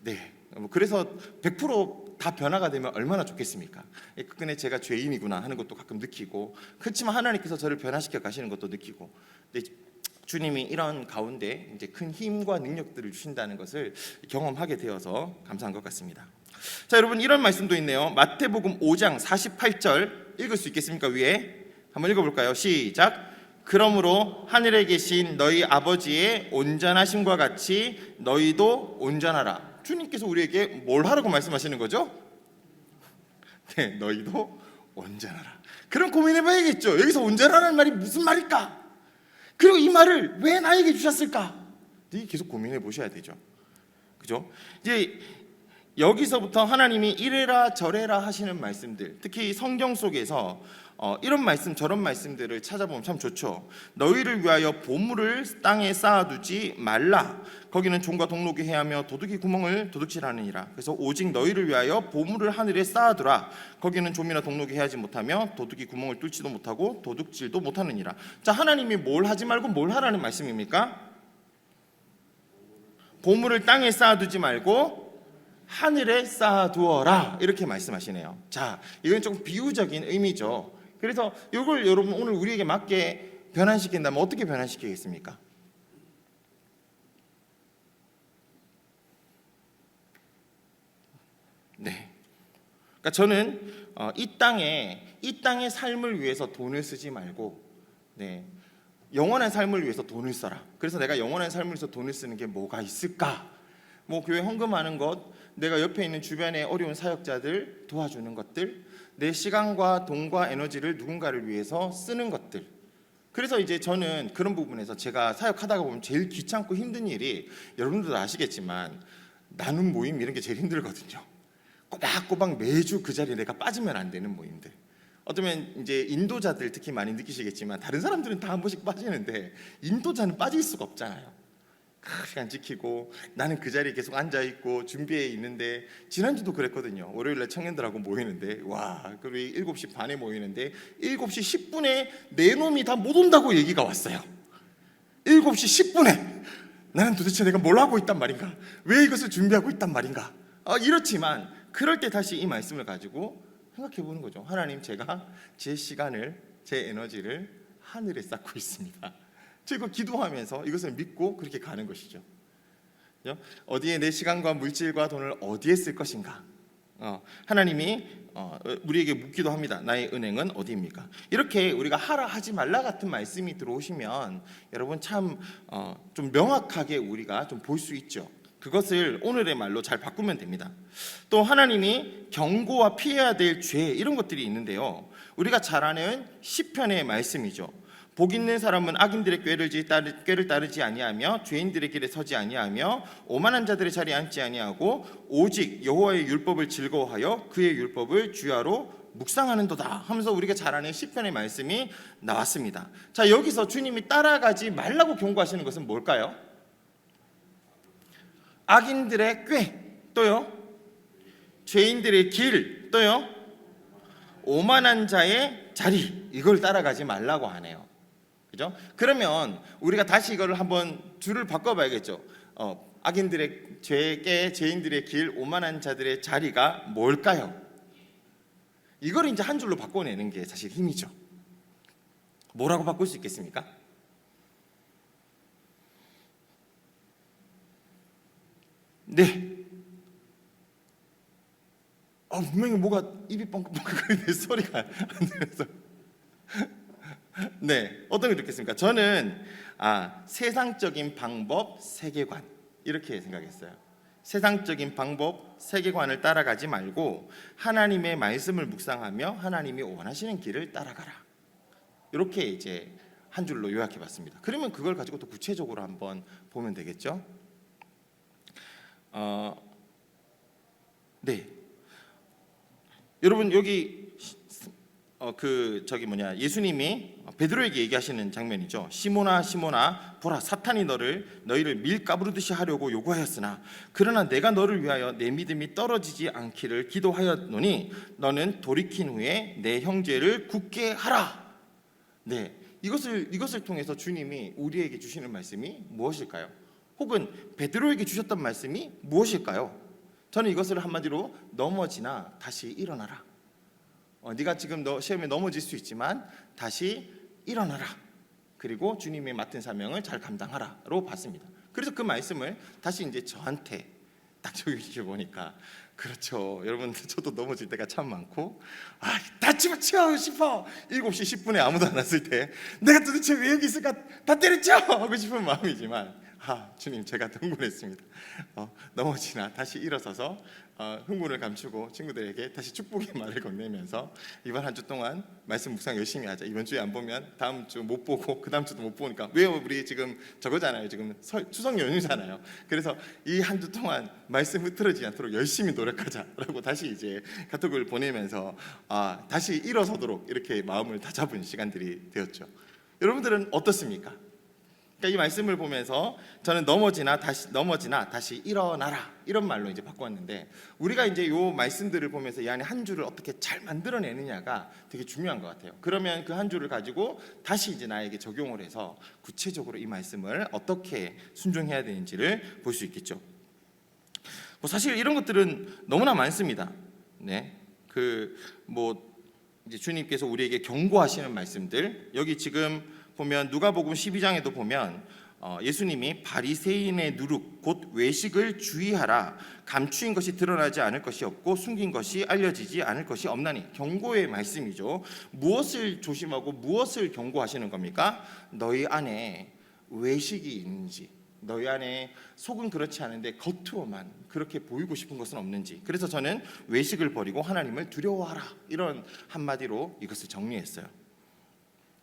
네, 그래서 100%다 변화가 되면 얼마나 좋겠습니까? 그근에 제가 죄인이구나 하는 것도 가끔 느끼고 그렇지만 하나님께서 저를 변화시켜 가시는 것도 느끼고 주님이 이런 가운데 이제 큰 힘과 능력들을 주신다는 것을 경험하게 되어서 감사한 것 같습니다. 자, 여러분 이런 말씀도 있네요. 마태복음 5장 48절 읽을 수 있겠습니까? 위에 한번 읽어볼까요? 시작. 그러므로 하늘에 계신 너희 아버지의 온전하심과 같이 너희도 온전하라. 주님께서 우리에게 뭘 하라고 말씀하시는 거죠? 네, 너희도 온전하라. 그럼 고민해봐야겠죠. 여기서 온전하라는 말이 무슨 말일까? 그리고 이 말을 왜 나에게 주셨을까? 계속 고민해 보셔야 되죠. 그죠? 이제 여기서부터 하나님이 이래라 저래라 하시는 말씀들, 특히 성경 속에서 이런 말씀 저런 말씀들을 찾아보면 참 좋죠. 너희를 위하여 보물을 땅에 쌓아두지 말라. 거기는 종과 동록이 해하며 도둑이 구멍을 도둑질하느니라. 그래서 오직 너희를 위하여 보물을 하늘에 쌓아두라. 거기는 좀이나 동록이 해하지 못하며 도둑이 구멍을 뚫지도 못하고 도둑질도 못하느니라. 자, 하나님이 뭘 하지 말고 뭘 하라는 말씀입니까? 보물을 땅에 쌓아두지 말고 하늘에 쌓아두어라 이렇게 말씀하시네요. 자, 이건 조금 비유적인 의미죠. 그래서 이걸 여러분 오늘 우리에게 맞게 변환시킨다면 어떻게 변환시키겠습니까? 네. 그러니까 저는 이 땅의 삶을 위해서 돈을 쓰지 말고, 네, 영원한 삶을 위해서 돈을 써라. 그래서 내가 영원한 삶을 위해서 돈을 쓰는 게 뭐가 있을까? 뭐 교회 헌금하는 것, 내가 옆에 있는 주변의 어려운 사역자들 도와주는 것들, 내 시간과 돈과 에너지를 누군가를 위해서 쓰는 것들. 그래서 이제 저는 그런 부분에서 제가 사역하다가 보면 제일 귀찮고 힘든 일이, 여러분들도 아시겠지만 나눔 모임 이런 게 제일 힘들거든요. 꼬박꼬박 매주 그 자리에 내가 빠지면 안 되는 모임들. 어쩌면 이제 인도자들 특히 많이 느끼시겠지만 다른 사람들은 다 한 번씩 빠지는데 인도자는 빠질 수가 없잖아요. 시간 지키고 나는 그 자리에 계속 앉아있고 준비해 있는데, 지난주도 그랬거든요. 월요일날 청년들하고 모이는데 그리고 7시 반에 모이는데 7시 10분에 내 놈이 다 못 온다고 얘기가 왔어요. 7시 10분에 나는 도대체 내가 뭘 하고 있단 말인가? 왜 이것을 준비하고 있단 말인가? 이렇지만 그럴 때 다시 이 말씀을 가지고 생각해 보는 거죠. 하나님, 제가 제 시간을, 제 에너지를 하늘에 쌓고 있습니다. 제가 기도하면서 이것을 믿고 그렇게 가는 것이죠. 어디에 내 시간과 물질과 돈을 어디에 쓸 것인가? 하나님이 우리에게 묻기도 합니다. 나의 은행은 어디입니까? 이렇게 우리가 하라 하지 말라 같은 말씀이 들어오시면 여러분 참 좀 명확하게 우리가 좀 볼 수 있죠. 그것을 오늘의 말로 잘 바꾸면 됩니다. 또 하나님이 경고와 피해야 될 죄, 이런 것들이 있는데요. 우리가 잘 아는 시편의 말씀이죠. 복 있는 사람은 악인들의 꾀를 따르지 아니하며 죄인들의 길에 서지 아니하며 오만한 자들의 자리에 앉지 아니하고 오직 여호와의 율법을 즐거워하여 그의 율법을 주야로 묵상하는도다 하면서 우리가 잘 아는 시편의 말씀이 나왔습니다. 자, 여기서 주님이 따라가지 말라고 경고하시는 것은 뭘까요? 악인들의 꾀, 또요 죄인들의 길, 또요 오만한 자의 자리, 이걸 따라가지 말라고 하네요. 그죠? 그러면 우리가 다시 이걸 한번 줄을 바꿔봐야겠죠. 악인들의 죄, 죄인들의 길, 오만한 자들의 자리가 뭘까요? 이걸 이제 한 줄로 바꿔내는 게 사실 힘이죠. 뭐라고 바꿀 수 있겠습니까? 네. 분명히 뭐가 입이 뻥긋뻥긋거리는 소리가 안 들려서. 네, 어떤 게 좋겠습니까? 저는 세상적인 방법, 세계관 이렇게 생각했어요. 세상적인 방법, 세계관을 따라가지 말고 하나님의 말씀을 묵상하며 하나님이 원하시는 길을 따라가라. 이렇게 이제 한 줄로 요약해봤습니다. 그러면 그걸 가지고 또 구체적으로 한번 보면 되겠죠. 네, 여러분 여기 예수님이 베드로에게 얘기하시는 장면이죠. 시몬아 시몬아 보라 사탄이 너희를 밀가부르듯이 하려고 요구하였으나 그러나 내가 너를 위하여 내 믿음이 떨어지지 않기를 기도하였노니 너는 돌이킨 후에 내 형제를 굳게 하라. 네, 이것을 통해서 주님이 우리에게 주시는 말씀이 무엇일까요? 혹은 베드로에게 주셨던 말씀이 무엇일까요? 저는 이것을 한마디로 넘어지나 다시 일어나라. 네가 지금 시험에 넘어질 수 있지만 다시 일어나라. 그리고 주님이 맡은 사명을 잘 감당하라로 봤습니다. 그래서 그 말씀을 다시 이제 저한테 딱 적용시켜 보니까 그렇죠. 여러분 저도 넘어질 때가 참 많고 다 집어치워 싶어. 7시 10분에 아무도 안 왔을 때 내가 도대체 왜 여기 있을까 다 때려쳐 하고 싶은 마음이지만 주님 제가 흥분했습니다. 넘어지나 다시 일어서서 흥분을 감추고 친구들에게 다시 축복의 말을 건네면서 이번 한 주 동안 말씀 묵상 열심히 하자. 이번 주에 안 보면 다음 주 못 보고 그 다음 주도 못 보니까 왜요? 우리 지금 저거잖아요. 지금 추석 연휴잖아요. 그래서 이 한 주 동안 말씀 흐트러지지 않도록 열심히 노력하자라고 다시 이제 카톡을 보내면서 다시 일어서도록 이렇게 마음을 다잡은 시간들이 되었죠. 여러분들은 어떻습니까? 그러니까 이 말씀을 보면서 저는 넘어지나 다시 일어나라 이런 말로 이제 바꿨는데 우리가 이제 요 말씀들을 보면서 이 안에 한 줄을 어떻게 잘 만들어내느냐가 되게 중요한 것 같아요. 그러면 그 한 줄을 가지고 다시 이제 나에게 적용을 해서 구체적으로 이 말씀을 어떻게 순종해야 되는지를 볼 수 있겠죠. 사실 이런 것들은 너무나 많습니다. 네, 이제 주님께서 우리에게 경고하시는 말씀들 여기 지금 보면 누가복음 12장에도 보면 예수님이 바리새인의 누룩 곧 외식을 주의하라. 감추인 것이 드러나지 않을 것이 없고 숨긴 것이 알려지지 않을 것이 없나니. 경고의 말씀이죠. 무엇을 조심하고 무엇을 경고하시는 겁니까? 너희 안에 외식이 있는지, 너희 안에 속은 그렇지 않은데 겉으로만 그렇게 보이고 싶은 것은 없는지. 그래서 저는 외식을 버리고 하나님을 두려워하라 이런 한마디로 이것을 정리했어요.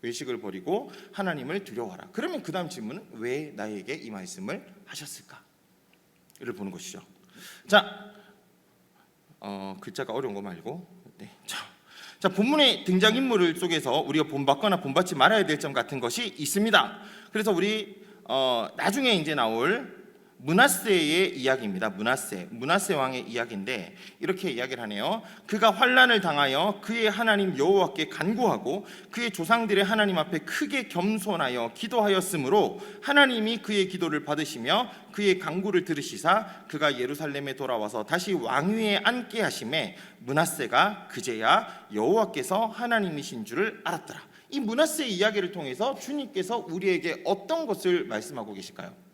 외식을 버리고 하나님을 두려워하라. 그러면 그 다음 질문은 왜 나에게 이 말씀을 하셨을까? 를 보는 것이죠. 자, 글자가 어려운 거 말고 네. 자, 본문의 등장인물 속에서 우리가 본받거나 본받지 말아야 될 점 같은 것이 있습니다. 그래서 우리 나중에 이제 나올 므낫세의 이야기입니다. 므낫세 왕의 이야기인데 이렇게 이야기를 하네요. 그가 환난을 당하여 그의 하나님 여호와께 간구하고 그의 조상들의 하나님 앞에 크게 겸손하여 기도하였으므로 하나님이 그의 기도를 받으시며 그의 간구를 들으시사 그가 예루살렘에 돌아와서 다시 왕위에 앉게 하심에 므낫세가 그제야 여호와께서 하나님이신 줄을 알았더라. 이 므낫세 이야기를 통해서 주님께서 우리에게 어떤 것을 말씀하고 계실까요?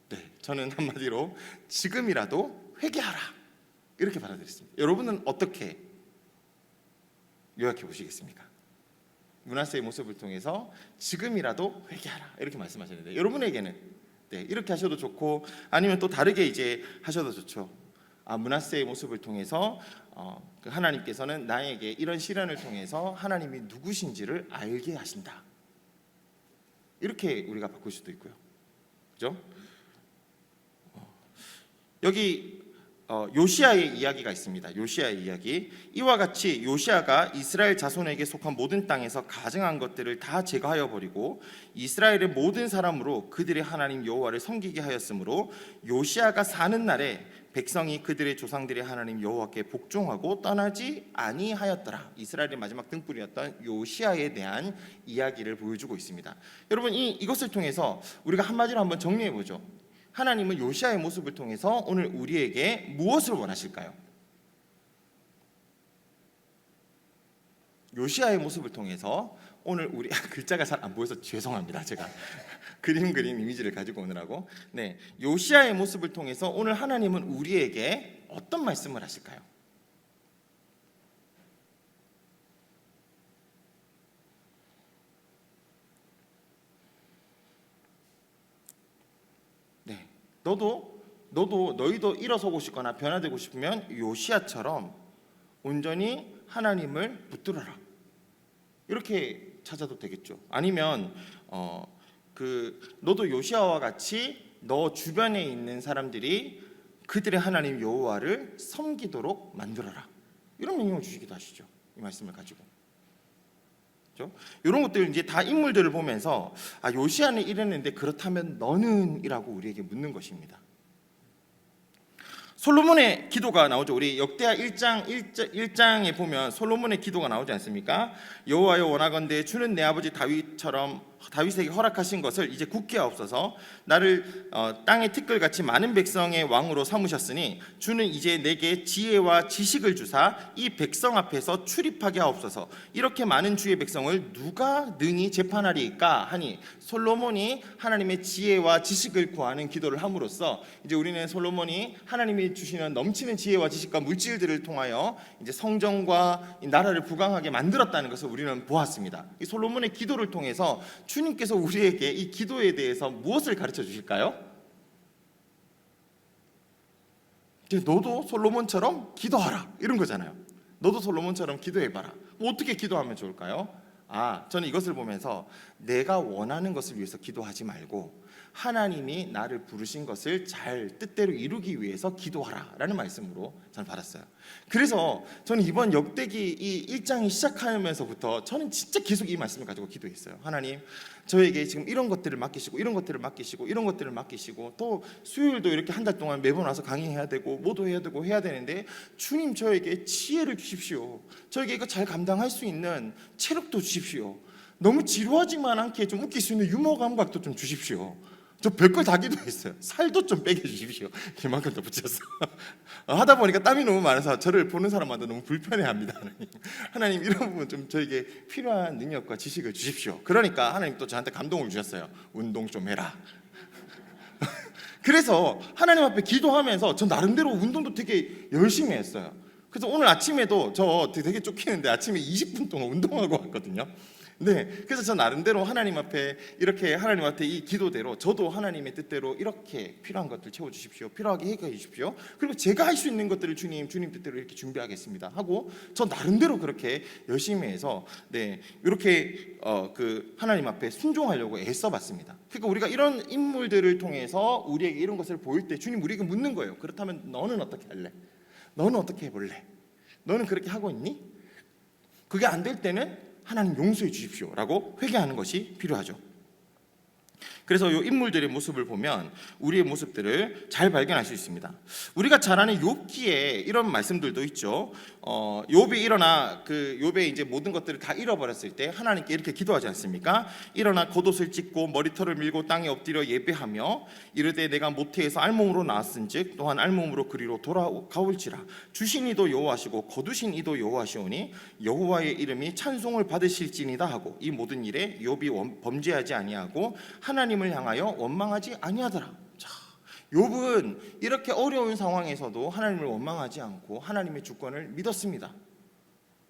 네, 저는 한마디로 지금이라도 회개하라 이렇게 받아들였습니다. 여러분은 어떻게 요약해 보시겠습니까? 므낫세의 모습을 통해서 지금이라도 회개하라 이렇게 말씀하셨는데 여러분에게는 네, 이렇게 하셔도 좋고 아니면 또 다르게 이제 하셔도 좋죠. 므낫세의 모습을 통해서 그 하나님께서는 나에게 이런 시련을 통해서 하나님이 누구신지를 알게 하신다. 이렇게 우리가 바꿀 수도 있고요. 그죠? 여기 요시아의 이야기가 있습니다. 요시아의 이야기. 이와 같이 요시아가 이스라엘 자손에게 속한 모든 땅에서 가증한 것들을 다 제거하여 버리고 이스라엘의 모든 사람으로 그들의 하나님 여호와를 섬기게 하였으므로 요시아가 사는 날에 백성이 그들의 조상들의 하나님 여호와께 복종하고 떠나지 아니하였더라. 이스라엘의 마지막 등불이었던 요시아에 대한 이야기를 보여주고 있습니다. 여러분, 이것을 통해서 우리가 한마디로 한번 정리해 보죠. 하나님은 요시아의 모습을 통해서 오늘 우리에게 무엇을 원하실까요? 요시아의 모습을 통해서 오늘 우리 글자가 잘 안 보여서 죄송합니다. 제가 그림 이미지를 가지고 오느라고. 네, 요시아의 모습을 통해서 오늘 하나님은 우리에게 어떤 말씀을 하실까요? 네, 너희도 일어서고 싶거나 변화되고 싶으면 요시아처럼 온전히 하나님을 붙들어라. 이렇게 찾아도 되겠죠. 아니면 너도 요시아와 같이 너 주변에 있는 사람들이 그들의 하나님 여호와를 섬기도록 만들어라. 이런 명령을 주시기도 하시죠. 이 말씀을 가지고. 그렇죠? 이런 것들 이제 다 인물들을 보면서 요시아는 이랬는데 그렇다면 너는이라고 우리에게 묻는 것입니다. 솔로몬의 기도가 나오죠. 우리 역대하 1장에 보면 솔로몬의 기도가 나오지 않습니까? 여호와여 원하건대 주는 내 아버지 다윗에게 허락하신 것을 이제 굳게 하옵소서. 나를 땅의 티끌같이 많은 백성의 왕으로 삼으셨으니 주는 이제 내게 지혜와 지식을 주사 이 백성 앞에서 출입하게 하옵소서. 이렇게 많은 주의 백성을 누가 능히 재판하리까 하니 솔로몬이 하나님의 지혜와 지식을 구하는 기도를 함으로써 이제 우리는 솔로몬이 하나님이 주시는 넘치는 지혜와 지식과 물질들을 통하여 이제 성전과 이 나라를 부강하게 만들었다는 것을 우리는 보았습니다. 이 솔로몬의 기도를 통해서 주님께서 우리에게 이 기도에 대해서 무엇을 가르쳐 주실까요? 너도 솔로몬처럼 기도하라, 이런 거잖아요. 너도 솔로몬처럼 기도해봐라. 어떻게 기도하면 좋을까요? 저는 이것을 보면서 내가 원하는 것을 위해서 기도하지 말고 하나님이 나를 부르신 것을 잘 뜻대로 이루기 위해서 기도하라라는 말씀으로 저는 받았어요. 그래서 저는 이번 역대기 이 1장이 시작하면서부터 저는 진짜 계속 이 말씀을 가지고 기도했어요. 하나님, 저에게 지금 이런 것들을 맡기시고 이런 것들을 맡기시고 이런 것들을 맡기시고 또 수요일도 이렇게 한 달 동안 매번 와서 강의해야 되고 뭐도 해야 되고 해야 되는데 주님, 저에게 지혜를 주십시오. 저에게 이거 잘 감당할 수 있는 체력도 주십시오. 너무 지루하지만 않게 좀 웃길 수 있는 유머 감각도 좀 주십시오. 저 별걸 다 기도했어요. 살도 좀 빼게 주십시오. 이만큼 더 붙였어. 하다 보니까 땀이 너무 많아서 저를 보는 사람마다 너무 불편해합니다. 하나님 이런 부분 좀 저에게 필요한 능력과 지식을 주십시오. 그러니까 하나님 또 저한테 감동을 주셨어요. 운동 좀 해라. 그래서 하나님 앞에 기도하면서 저 나름대로 운동도 되게 열심히 했어요. 그래서 오늘 아침에도 저 되게 쫓기는데 아침에 20분 동안 운동하고 왔거든요. 네, 그래서 저 나름대로 하나님 앞에 이렇게 하나님한테 이 기도대로 저도 하나님의 뜻대로 이렇게 필요한 것들 채워주십시오. 필요하게 해결해 주십시오. 그리고 제가 할 수 있는 것들을 주님 뜻대로 이렇게 준비하겠습니다 하고 저 나름대로 그렇게 열심히 해서 이렇게 그 하나님 앞에 순종하려고 애써봤습니다. 그러니까 우리가 이런 인물들을 통해서 우리에게 이런 것을 보일 때 주님 우리에게 묻는 거예요. 그렇다면 너는 어떻게 할래? 너는 어떻게 해볼래? 너는 그렇게 하고 있니? 그게 안 될 때는 하나님 용서해 주십시오라고 회개하는 것이 필요하죠. 그래서 이 인물들의 모습을 보면 우리의 모습들을 잘 발견할 수 있습니다. 우리가 잘 아는 욥기에 이런 말씀들도 있죠. 욥이 일어나 욥의 이제 모든 것들을 다 잃어버렸을 때 하나님께 이렇게 기도하지 않습니까? 일어나 겉옷을 찢고 머리털을 밀고 땅에 엎드려 예배하며 이르되 내가 모태에서 알몸으로 나왔은즉 또한 알몸으로 그리로 돌아가올지라. 주신 이도 여호와시고 거두신 이도 여호와시오니 여호와의 이름이 찬송을 받으실지니다 하고 이 모든 일에 욥이 범죄하지 아니하고 하나님을 향하여 원망하지 아니하더라. 자, 욥은 이렇게 어려운 상황에서도 하나님을 원망하지 않고 하나님의 주권을 믿었습니다.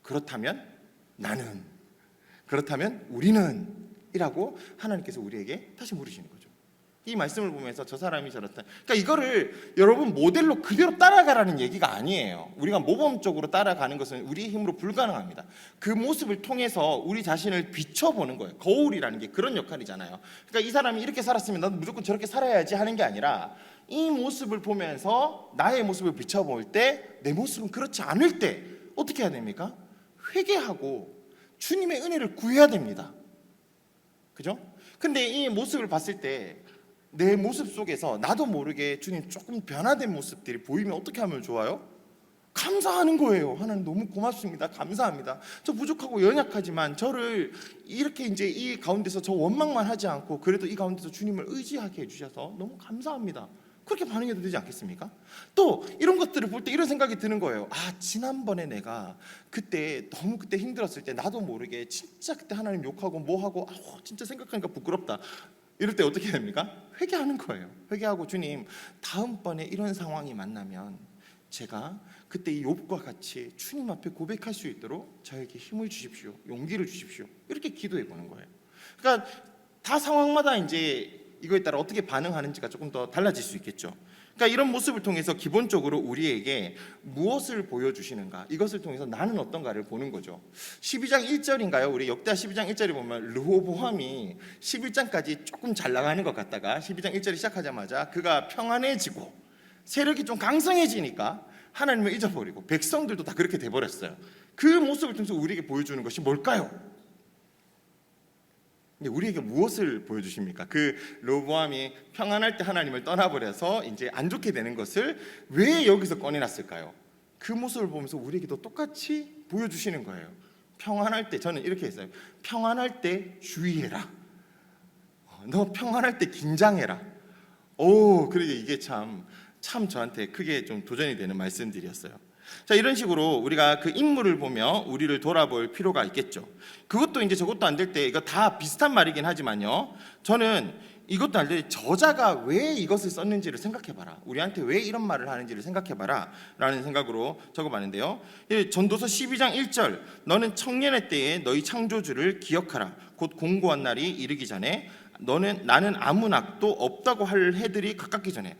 그렇다면 나는, 그렇다면 우리는 이라고 하나님께서 우리에게 다시 물으시는 거죠. 이 말씀을 보면서 저 사람이 저렇다. 그러니까 이거를 여러분 모델로 그대로 따라가라는 얘기가 아니에요. 우리가 모범적으로 따라가는 것은 우리의 힘으로 불가능합니다. 그 모습을 통해서 우리 자신을 비춰보는 거예요. 거울이라는 게 그런 역할이잖아요. 그러니까 이 사람이 이렇게 살았으면 나도 무조건 저렇게 살아야지 하는 게 아니라 이 모습을 보면서 나의 모습을 비춰볼 때 내 모습은 그렇지 않을 때 어떻게 해야 됩니까? 회개하고 주님의 은혜를 구해야 됩니다. 그죠? 근데 이 모습을 봤을 때 내 모습 속에서 나도 모르게 주님 조금 변화된 모습들이 보이면 어떻게 하면 좋아요? 감사하는 거예요. 하나님 너무 고맙습니다. 감사합니다. 저 부족하고 연약하지만 저를 이렇게 이제 이 가운데서 저 원망만 하지 않고 그래도 이 가운데서 주님을 의지하게 해주셔서 너무 감사합니다. 그렇게 반응해도 되지 않겠습니까? 또 이런 것들을 볼 때 이런 생각이 드는 거예요. 아, 지난번에 내가 그때 너무 그때 힘들었을 때 나도 모르게 진짜 그때 하나님 욕하고 뭐하고 진짜 생각하니까 부끄럽다. 이럴 때 어떻게 됩니까? 회개하는 거예요. 회개하고 주님 다음번에 이런 상황이 만나면 제가 그때 이 욥과 같이 주님 앞에 고백할 수 있도록 저에게 힘을 주십시오. 용기를 주십시오. 이렇게 기도해 보는 거예요. 그러니까 다 상황마다 이제 이거에 따라 어떻게 반응하는지가 조금 더 달라질 수 있겠죠. 그러니까 이런 모습을 통해서 기본적으로 우리에게 무엇을 보여주시는가, 이것을 통해서 나는 어떤가를 보는 거죠. 12장 1절인가요? 우리 역대하 12장 1절에 보면 르호보암이 11장까지 조금 잘 나가는 것 같다가 12장 1절이 시작하자마자 그가 평안해지고 세력이 좀 강성해지니까 하나님을 잊어버리고 백성들도 다 그렇게 돼버렸어요. 그 모습을 통해서 우리에게 보여주는 것이 뭘까요? 우리에게 무엇을 보여주십니까? 그 르호보암이 평안할 때 하나님을 떠나버려서 이제 안 좋게 되는 것을 왜 여기서 꺼내놨을까요? 그 모습을 보면서 우리에게도 똑같이 보여주시는 거예요. 평안할 때, 저는 이렇게 했어요. 평안할 때 주의해라. 너 평안할 때 긴장해라. 그러게 이게 참 저한테 크게 좀 도전이 되는 말씀들이었어요. 자, 이런 식으로 우리가 그 인물을 보며 우리를 돌아볼 필요가 있겠죠. 그것도 이제 저것도 안 될 때 이거 다 비슷한 말이긴 하지만요. 저는 이것도 안 될 때 저자가 왜 이것을 썼는지를 생각해봐라. 우리한테 왜 이런 말을 하는지를 생각해봐라 라는 생각으로 적어봤는데요. 전도서 12장 1절 너는 청년의 때에 너희 창조주를 기억하라. 곧 공고한 날이 이르기 전에 나는 아무 낙도 없다고 할 해들이 가깝기 전에.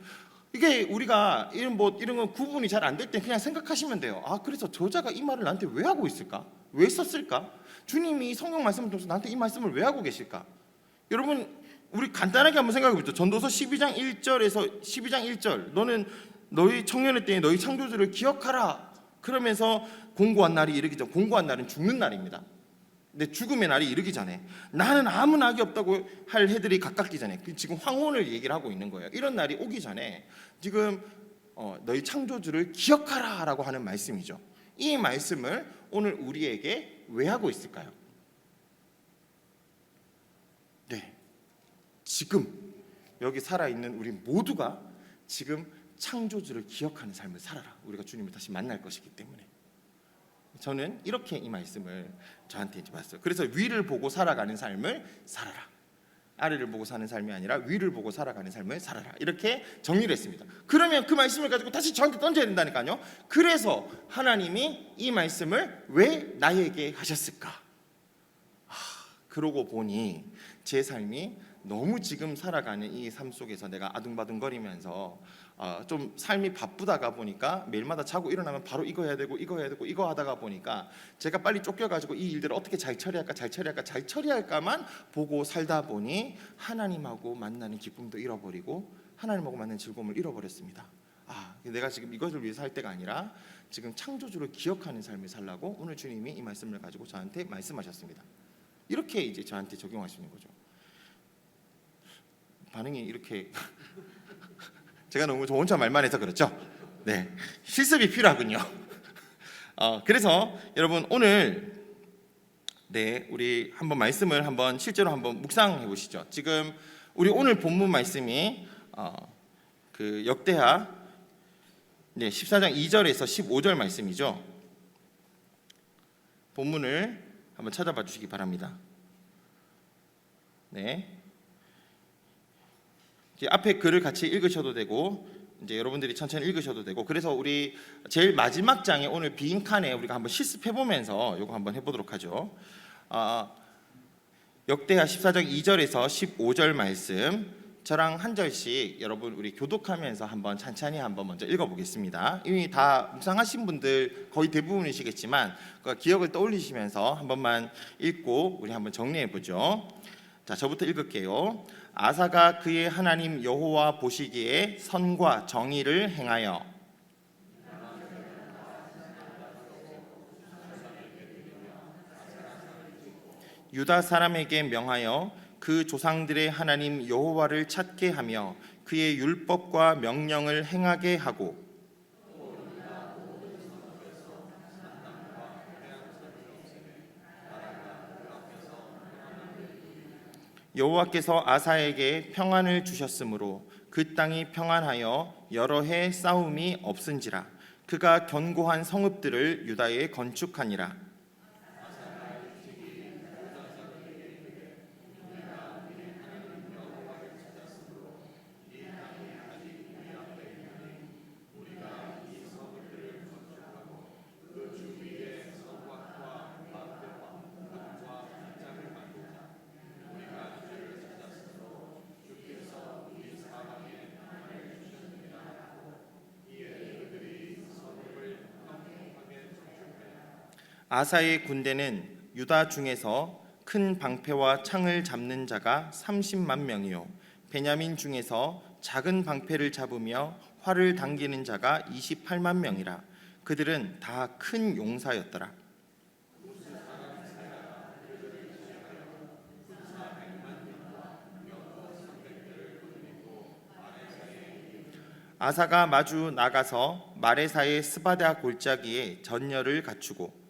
이게 우리가 이런 건 구분이 잘 안 될 때 그냥 생각하시면 돼요. 그래서 저자가 이 말을 나한테 왜 하고 있을까? 왜 썼을까? 주님이 성경 말씀을 통해서 나한테 이 말씀을 왜 하고 계실까? 여러분, 우리 간단하게 한번 생각해 보죠. 전도서 12장 1절에서 12장 1절 너는 너희 청년의 때에 너희 창조주를 기억하라. 그러면서 공고한 날이 이르기 전, 공고한 날은 죽는 날입니다. 내 죽음의 날이 이르기 전에 나는 아무 낙이 없다고 할 해들이 가깝기 전에, 지금 황혼을 얘기를 하고 있는 거예요. 이런 날이 오기 전에 지금 너희 창조주를 기억하라 라고 하는 말씀이죠. 이 말씀을 오늘 우리에게 왜 하고 있을까요? 네, 지금 여기 살아있는 우리 모두가 지금 창조주를 기억하는 삶을 살아라. 우리가 주님을 다시 만날 것이기 때문에 저는 이렇게 이 말씀을 저한테 이제 봤어요. 그래서 위를 보고 살아가는 삶을 살아라. 아래를 보고 사는 삶이 아니라 위를 보고 살아가는 삶을 살아라. 이렇게 정리를 했습니다. 그러면 그 말씀을 가지고 다시 저한테 던져야 된다니까요. 그래서 하나님이 이 말씀을 왜 나에게 하셨을까? 그러고 보니 제 삶이 너무 지금 살아가는 이 삶 속에서 내가 아둥바둥거리면서 좀 삶이 바쁘다가 보니까 매일마다 자고 일어나면 바로 이거 해야 되고 이거 하다가 보니까 제가 빨리 쫓겨가지고 이 일들을 어떻게 잘 처리할까만 보고 살다 보니 하나님하고 만나는 기쁨도 잃어버리고 하나님하고 만나는 즐거움을 잃어버렸습니다. 내가 지금 이것을 위해서 할 때가 아니라 지금 창조주를 기억하는 삶을 살라고 오늘 주님이 이 말씀을 가지고 저한테 말씀하셨습니다. 이렇게 이제 저한테 적용하시는 거죠. 반응이 이렇게 제가 너무 저 혼자 말만 해서 그렇죠? 네, 실습이 필요하군요. 그래서 여러분 오늘 우리 한번 말씀을 한번 실제로 한번 묵상해 보시죠. 지금 우리 오늘 본문 말씀이 그 역대하 14장 2절에서 15절 말씀이죠. 본문을 한번 찾아봐 주시기 바랍니다. 네. 앞에 글을 같이 읽으셔도 되고 이제 여러분들이 천천히 읽으셔도 되고, 그래서 우리 제일 마지막 장에 오늘 빈칸에 우리가 한번 실습해 보면서 이거 한번 해보도록 하죠. 역대하 14장 2절에서 15절 말씀 저랑 한 절씩 여러분 우리 교독하면서 한번 찬찬히 한번 먼저 읽어보겠습니다. 이미 다 묵상하신 분들 거의 대부분이시겠지만 그 기억을 떠올리시면서 한 번만 읽고 우리 한번 정리해보죠. 자, 저부터 읽을게요. 아사가 그의 하나님 여호와 보시기에 선과 정의를 행하여 유다 사람에게 명하여 그 조상들의 하나님 여호와를 찾게 하며 그의 율법과 명령을 행하게 하고 여호와께서 아사에게 평안을 주셨으므로 그 땅이 평안하여 여러 해 싸움이 없은지라 그가 견고한 성읍들을 유다에 건축하니라. 아사의 군대는 유다 중에서 큰 방패와 창을 잡는 자가 30만 명이요 베냐민 중에서 작은 방패를 잡으며 활을 당기는 자가 28만 명이라. 그들은 다 큰 용사였더라. 아사가 마주 나가서 마레사의 스바다 골짜기에 전열을 갖추고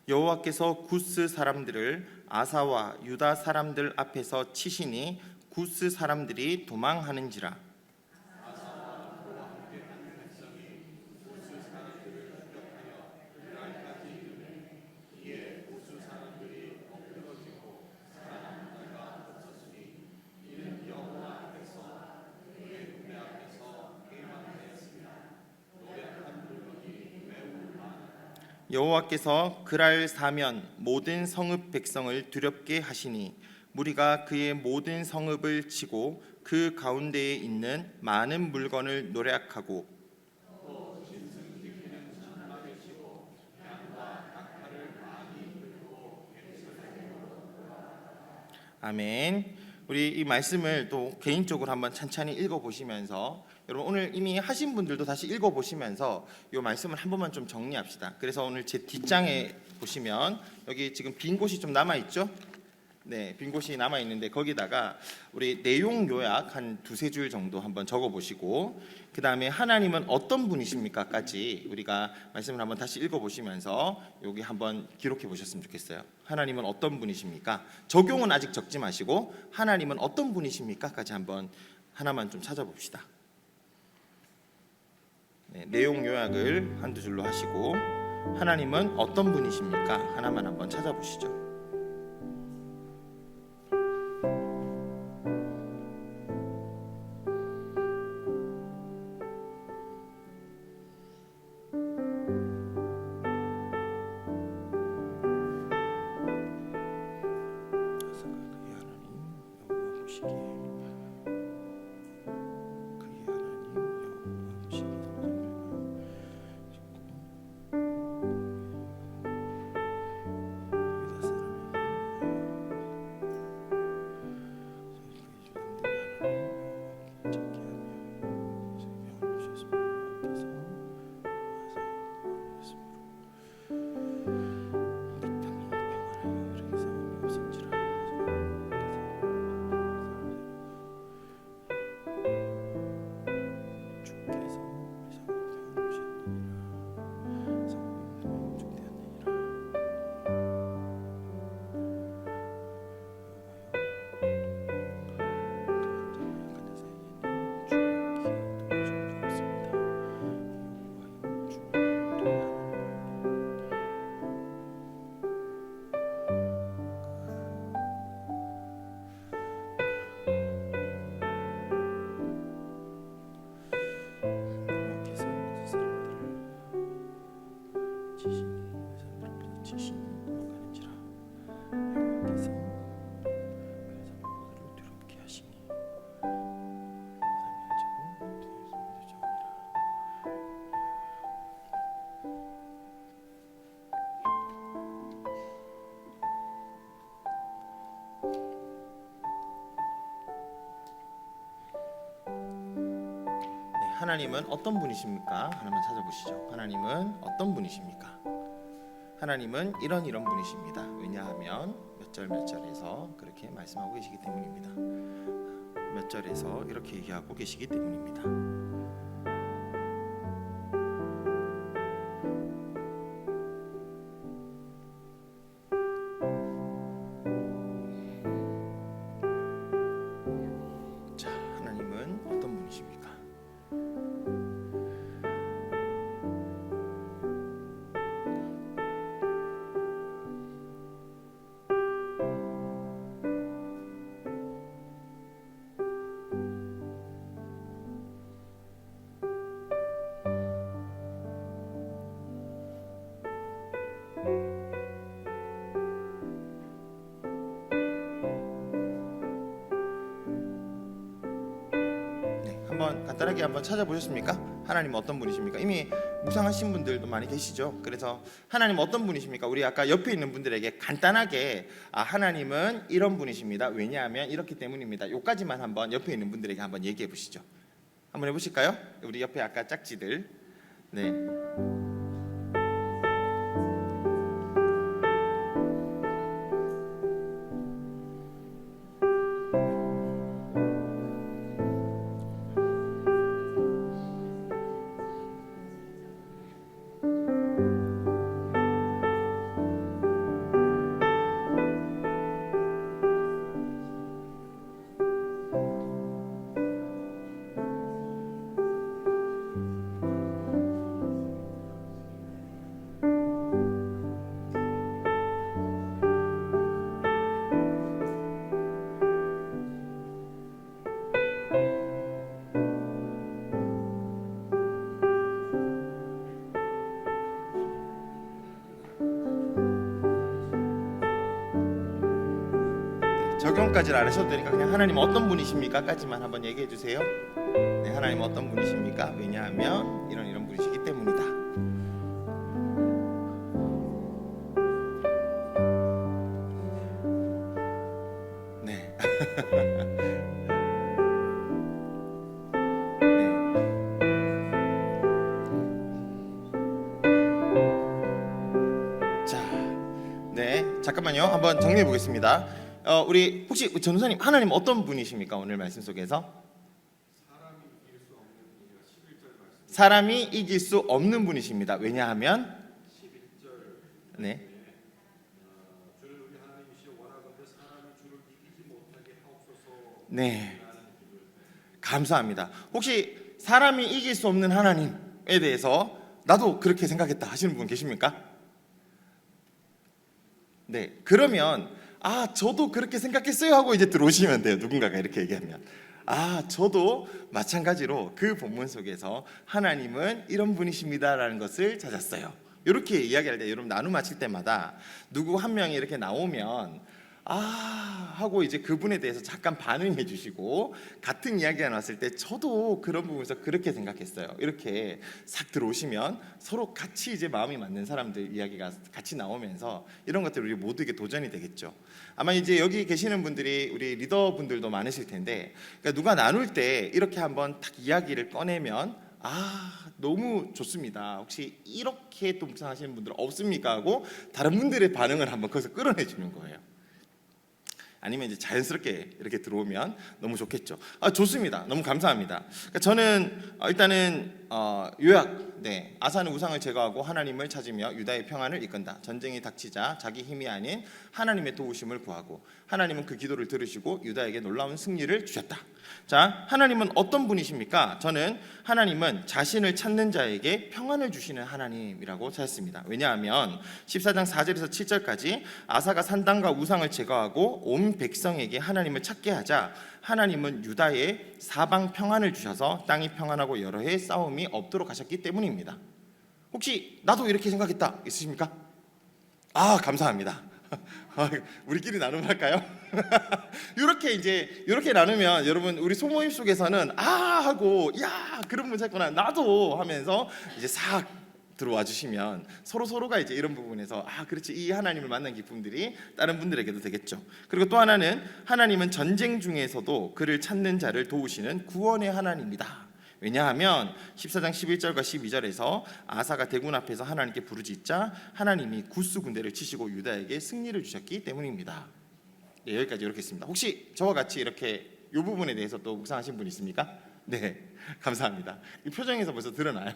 여호와께서 구스 사람들을 아사와 유다 사람들 앞에서 치시니 구스 사람들이 도망하는지라. 여호와께서 그랄 사면 모든 성읍 백성을 두렵게 하시니 무리가 그의 모든 성읍을 치고 그 가운데에 있는 많은 물건을 노략하고 아멘. 우리 이 말씀을 또 개인적으로 한번 찬찬히 읽어보시면서 여러분 오늘 이미 하신 분들도 다시 읽어보시면서 이 말씀을 한 번만 좀 정리합시다. 그래서 오늘 제 뒷장에 보시면 여기 지금 빈 곳이 좀 남아있죠? 네, 빈 곳이 남아있는데 거기다가 우리 내용 요약 한 두세 줄 정도 한번 적어보시고 그 다음에 하나님은 어떤 분이십니까?까지 우리가 말씀을 한번 다시 읽어보시면서 여기 한번 기록해 보셨으면 좋겠어요. 하나님은 어떤 분이십니까? 적용은 아직 적지 마시고 하나님은 어떤 분이십니까?까지 한번 하나만 좀 찾아봅시다. 네, 내용 요약을 한두 줄로 하시고 하나님은 어떤 분이십니까? 하나만 한번 찾아보시죠. 하나님은 어떤 분이십니까? 하나만 찾아보시죠. 하나님은 어떤 분이십니까? 하나님은 이런 분이십니다. 왜냐하면 몇 절 몇 절에서 그렇게 말씀하고 계시기 때문입니다. 몇 절에서 이렇게 얘기하고 계시기 때문입니다. 자, 하나님은 어떤 분이십니까? 한번 간단하게 한번 찾아보셨습니까? 하나님 어떤 분이십니까? 이미 묵상하신 분들도 많이 계시죠. 그래서 하나님 어떤 분이십니까? 우리 아까 옆에 있는 분들에게 간단하게 하나님은 이런 분이십니다. 왜냐하면 이렇기 때문입니다. 요까지만 한번 옆에 있는 분들에게 한번 얘기해 보시죠. 한번 해보실까요? 우리 옆에 아까 짝지들. 네. 적용까지는 안 하셔도 되니까 그냥 하나님 어떤 분이십니까?까지만 한번 얘기해 주세요. 네, 하나님 어떤 분이십니까? 왜냐하면 이런 분이시기 때문이다. 네. 네. 자, 네, 잠깐만요. 한번 정리해 보겠습니다. 우리 혹시 전도사님 하나님 어떤 분이십니까? 오늘 말씀 속에서 사람이 이길 수 없는 분이십니다. 왜냐하면 11절 네. 주를 우리 하나님이시여 원하건대 사람이 주를 이기지 못하게 하옵소서. 네. 감사합니다. 혹시 사람이 이길 수 없는 하나님에 대해서 나도 그렇게 생각했다 하시는 분 계십니까? 네. 그러면 저도 그렇게 생각했어요 하고 이제 들어오시면 돼요. 누군가가 이렇게 얘기하면 저도 마찬가지로 그 본문 속에서 하나님은 이런 분이십니다라는 것을 찾았어요. 이렇게 이야기할 때 여러분 나눔 마칠 때마다 누구 한 명이 이렇게 나오면 하고 이제 그분에 대해서 잠깐 반응해 주시고 같은 이야기가 나왔을 때 저도 그런 부분에서 그렇게 생각했어요. 이렇게 싹 들어오시면 서로 같이 이제 마음이 맞는 사람들 이야기가 같이 나오면서 이런 것들 우리 모두에게 도전이 되겠죠. 아마 이제 여기 계시는 분들이 우리 리더분들도 많으실 텐데 그러니까 누가 나눌 때 이렇게 한번 딱 이야기를 꺼내면 너무 좋습니다. 혹시 이렇게 또 묵상하시는 분들 없습니까? 하고 다른 분들의 반응을 한번 거기서 끌어내 주는 거예요. 아니면 이제 자연스럽게 이렇게 들어오면 너무 좋겠죠. 좋습니다. 너무 감사합니다. 그러니까 저는 일단은 요약. 네, 아사는 우상을 제거하고 하나님을 찾으며 유다의 평안을 이끈다. 전쟁이 닥치자 자기 힘이 아닌 하나님의 도우심을 구하고 하나님은 그 기도를 들으시고 유다에게 놀라운 승리를 주셨다. 자, 하나님은 어떤 분이십니까? 저는 하나님은 자신을 찾는 자에게 평안을 주시는 하나님이라고 찾았습니다. 왜냐하면 14장 4절에서 7절까지 아사가 산당과 우상을 제거하고 온 백성에게 하나님을 찾게 하자 하나님은 유다에 사방 평안을 주셔서 땅이 평안하고 여러 해 싸움이 없도록 하셨기 때문입니다. 혹시 나도 이렇게 생각했다 있으십니까? 감사합니다. 우리끼리 나눔할까요? 이렇게 나누면 여러분 우리 소모임 속에서는 하고 야 그런 분 찾구나 나도 하면서 이제 싹 들어와 주시면 서로가 이제 이런 부분에서 그렇지 이 하나님을 만난 기쁨들이 다른 분들에게도 되겠죠. 그리고 또 하나는 하나님은 전쟁 중에서도 그를 찾는 자를 도우시는 구원의 하나님이다. 왜냐하면 14장 11절과 12절에서 아사가 대군 앞에서 하나님께 부르짖자 하나님이 구스 군대를 치시고 유다에게 승리를 주셨기 때문입니다. 네, 여기까지 이렇게 했습니다. 혹시 저와 같이 이렇게 이 부분에 대해서 또 묵상하신 분 있습니까? 네, 감사합니다. 이 표정에서 벌써 드러나요.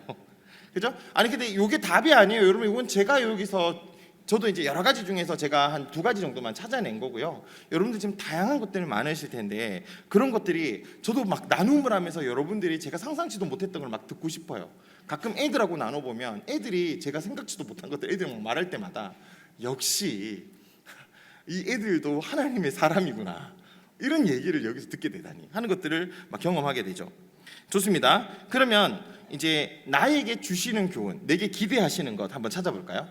그죠? 아니 근데 이게 답이 아니에요, 여러분. 이건 제가 여기서 저도 이제 여러 가지 중에서 제가 한 2가지 정도만 찾아낸 거고요. 여러분들 지금 다양한 것들이 많으실 텐데 그런 것들이 저도 막 나눔을 하면서 여러분들이 제가 상상치도 못했던 걸 막 듣고 싶어요. 가끔 애들하고 나눠보면 애들이 제가 생각지도 못한 것들 애들이 막 말할 때마다 역시 이 애들도 하나님의 사람이구나, 이런 얘기를 여기서 듣게 되다니 하는 것들을 막 경험하게 되죠. 좋습니다. 그러면 이제 나에게 주시는 교훈, 내게 기대하시는 것 한번 찾아볼까요?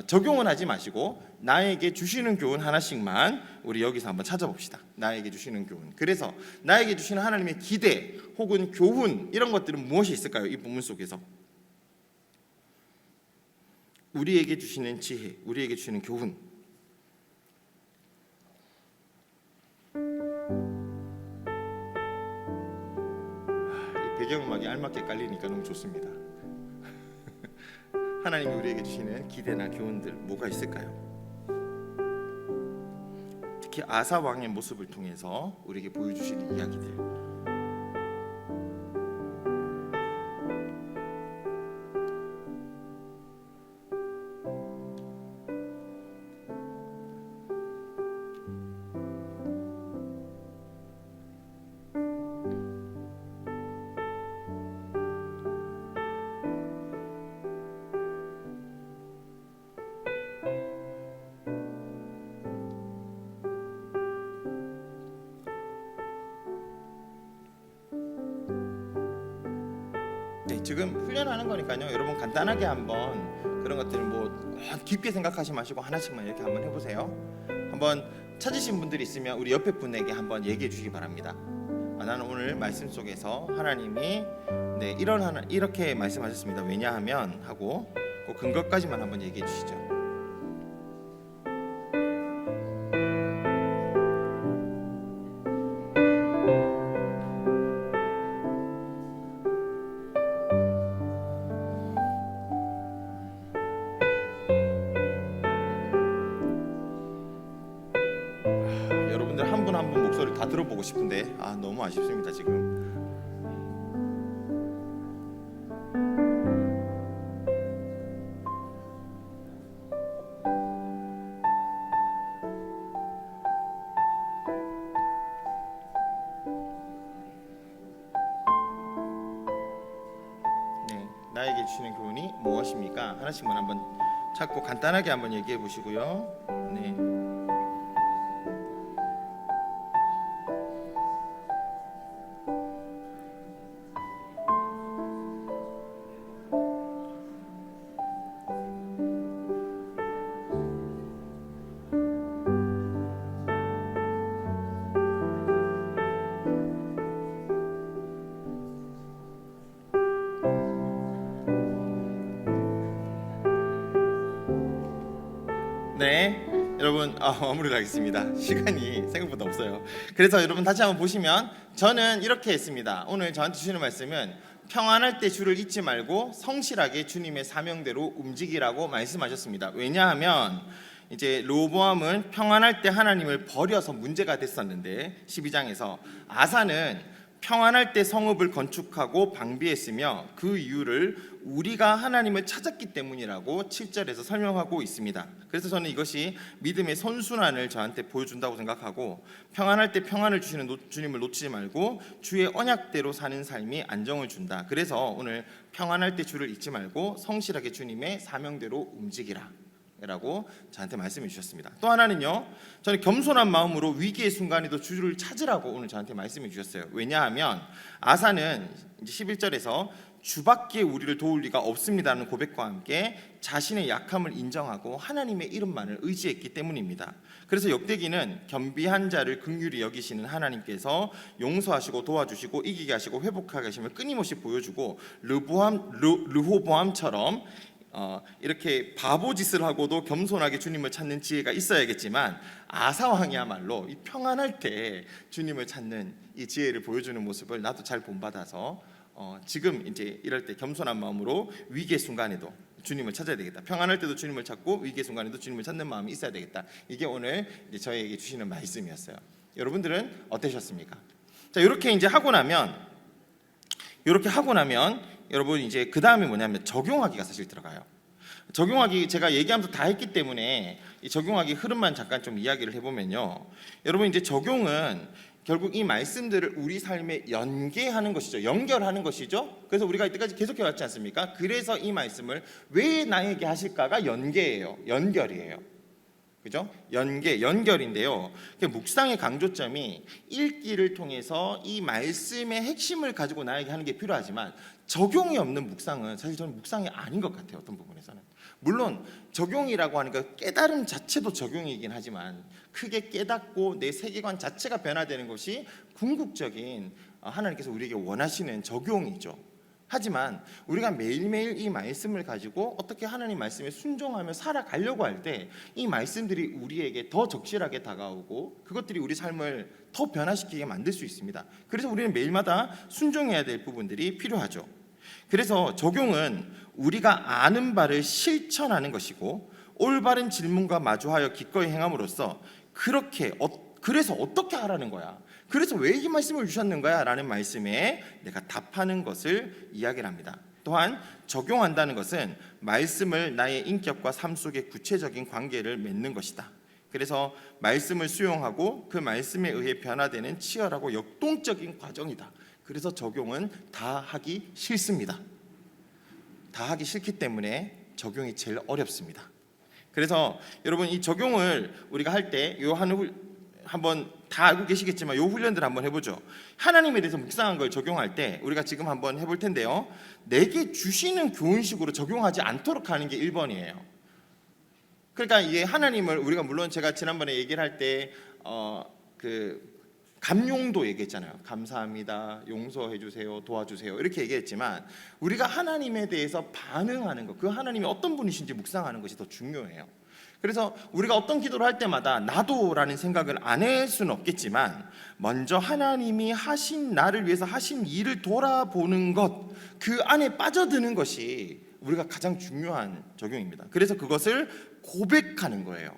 적용은 하지 마시고 나에게 주시는 교훈 하나씩만 우리 여기서 한번 찾아봅시다. 나에게 주시는 교훈. 그래서 나에게 주시는 하나님의 기대 혹은 교훈, 이런 것들은 무엇이 있을까요? 이 본문 속에서 우리에게 주시는 지혜, 우리에게 주시는 교훈. 이 배경음악이 알맞게 깔리니까 너무 좋습니다. 하나님이 우리에게 주시는 기대나 교훈들 뭐가 있을까요? 특히 아사 왕의 모습을 통해서 우리에게 보여주시는 이야기들. 네, 지금 훈련하는 거니까요. 여러분 간단하게 한번 그런 것들 뭐 깊게 생각하지 마시고 하나씩만 이렇게 한번 해보세요. 한번 찾으신 분들이 있으면 우리 옆에 분에게 한번 얘기해 주시기 바랍니다. 나는 오늘 말씀 속에서 하나님이 이렇게 말씀하셨습니다. 왜냐하면 하고 그 근거까지만 한번 얘기해 주시죠. 여러분들 한 분 한 분 목소리를 다 들어보고 싶은데 너무 아쉽습니다 지금. 네, 나에게 주시는 교훈이 무엇입니까? 하나씩만 한번 찾고 간단하게 한번 얘기해 보시고요. 네. 네, 여러분 마무리를 하겠습니다. 시간이 생각보다 없어요. 그래서 여러분 다시 한번 보시면 저는 이렇게 했습니다. 오늘 저한테 주시는 말씀은 평안할 때 주를 잊지 말고 성실하게 주님의 사명대로 움직이라고 말씀하셨습니다. 왜냐하면 이제 르호보암은 평안할 때 하나님을 버려서 문제가 됐었는데 12장에서 아사는 평안할 때 성읍을 건축하고 방비했으며 그 이유를 우리가 하나님을 찾았기 때문이라고 7절에서 설명하고 있습니다. 그래서 저는 이것이 믿음의 선순환을 저한테 보여준다고 생각하고 평안할 때 평안을 주시는 주님을 놓치지 말고 주의 언약대로 사는 삶이 안정을 준다. 그래서 오늘 평안할 때 주를 잊지 말고 성실하게 주님의 사명대로 움직이라 라고 저한테 말씀해 주셨습니다. 또 하나는요, 저는 겸손한 마음으로 위기의 순간에도 주를 찾으라고 오늘 저한테 말씀해 주셨어요. 왜냐하면 아사는 이제 11절에서 주밖에 우리를 도울 리가 없습니다라는 고백과 함께 자신의 약함을 인정하고 하나님의 이름만을 의지했기 때문입니다. 그래서 역대기는 겸비한 자를 긍휼히 여기시는 하나님께서 용서하시고 도와주시고 이기게 하시고 회복하게 하심을 끊임없이 보여주고 르호보암처럼 이렇게 바보짓을 하고도 겸손하게 주님을 찾는 지혜가 있어야겠지만 아사 왕이야말로 이 평안할 때 주님을 찾는 이 지혜를 보여주는 모습을 나도 잘 본받아서 지금 이제 이럴 때 겸손한 마음으로 위기의 순간에도 주님을 찾아야 되겠다. 평안할 때도 주님을 찾고 위기의 순간에도 주님을 찾는 마음이 있어야 되겠다. 이게 오늘 이제 저에게 주시는 말씀이었어요. 여러분들은 어떠셨습니까? 자, 이렇게 이제 하고 나면 여러분 이제 그 다음이 뭐냐면 적용하기가 사실 들어가요. 적용하기 제가 얘기하면서 다 했기 때문에 이 적용하기 흐름만 잠깐 좀 이야기를 해보면요. 여러분 이제 적용은 결국 이 말씀들을 우리 삶에 연계하는 것이죠. 연결하는 것이죠. 그래서 우리가 이때까지 계속해 왔지 않습니까? 그래서 이 말씀을 왜 나에게 하실까가 연계예요. 연결이에요. 그죠? 연결인데요. 묵상의 강조점이 읽기를 통해서 이 말씀의 핵심을 가지고 나에게 하는 게 필요하지만 적용이 없는 묵상은 사실 저는 묵상이 아닌 것 같아요. 어떤 부분에서는. 물론 적용이라고 하는 그 깨달음 자체도 적용이긴 하지만 크게 깨닫고 내 세계관 자체가 변화되는 것이 궁극적인 하나님께서 우리에게 원하시는 적용이죠. 하지만 우리가 매일매일 이 말씀을 가지고 어떻게 하나님 말씀에 순종하며 살아가려고 할 때 이 말씀들이 우리에게 더 적실하게 다가오고 그것들이 우리 삶을 더 변화시키게 만들 수 있습니다. 그래서 우리는 매일마다 순종해야 될 부분들이 필요하죠. 그래서 적용은 우리가 아는 바를 실천하는 것이고 올바른 질문과 마주하여 기꺼이 행함으로써 그래서 어떻게 하라는 거야? 그래서 왜 이 말씀을 주셨는 거야? 라는 말씀에 내가 답하는 것을 이야기를 합니다. 또한 적용한다는 것은 말씀을 나의 인격과 삶 속의 구체적인 관계를 맺는 것이다. 그래서 말씀을 수용하고 그 말씀에 의해 변화되는 치열하고 역동적인 과정이다. 그래서 적용은 다 하기 싫습니다. 다 하기 싫기 때문에 적용이 제일 어렵습니다. 그래서 여러분 이 적용을 우리가 할 때 한번 다 알고 계시겠지만 요 훈련들 한번 해보죠. 하나님에 대해서 묵상한 걸 적용할 때 우리가 지금 한번 해볼 텐데요. 내게 주시는 교훈식으로 적용하지 않도록 하는 게 1번이에요. 그러니까 이게 하나님을 우리가 물론 제가 지난번에 얘기를 할 때 감용도 얘기했잖아요. 감사합니다, 용서해 주세요, 도와주세요 이렇게 얘기했지만 우리가 하나님에 대해서 반응하는 것, 그 하나님이 어떤 분이신지 묵상하는 것이 더 중요해요. 그래서 우리가 어떤 기도를 할 때마다 나도라는 생각을 안 할 수는 없겠지만 먼저 하나님이 하신 나를 위해서 하신 일을 돌아보는 것, 그 안에 빠져드는 것이 우리가 가장 중요한 적용입니다. 그래서 그것을 고백하는 거예요.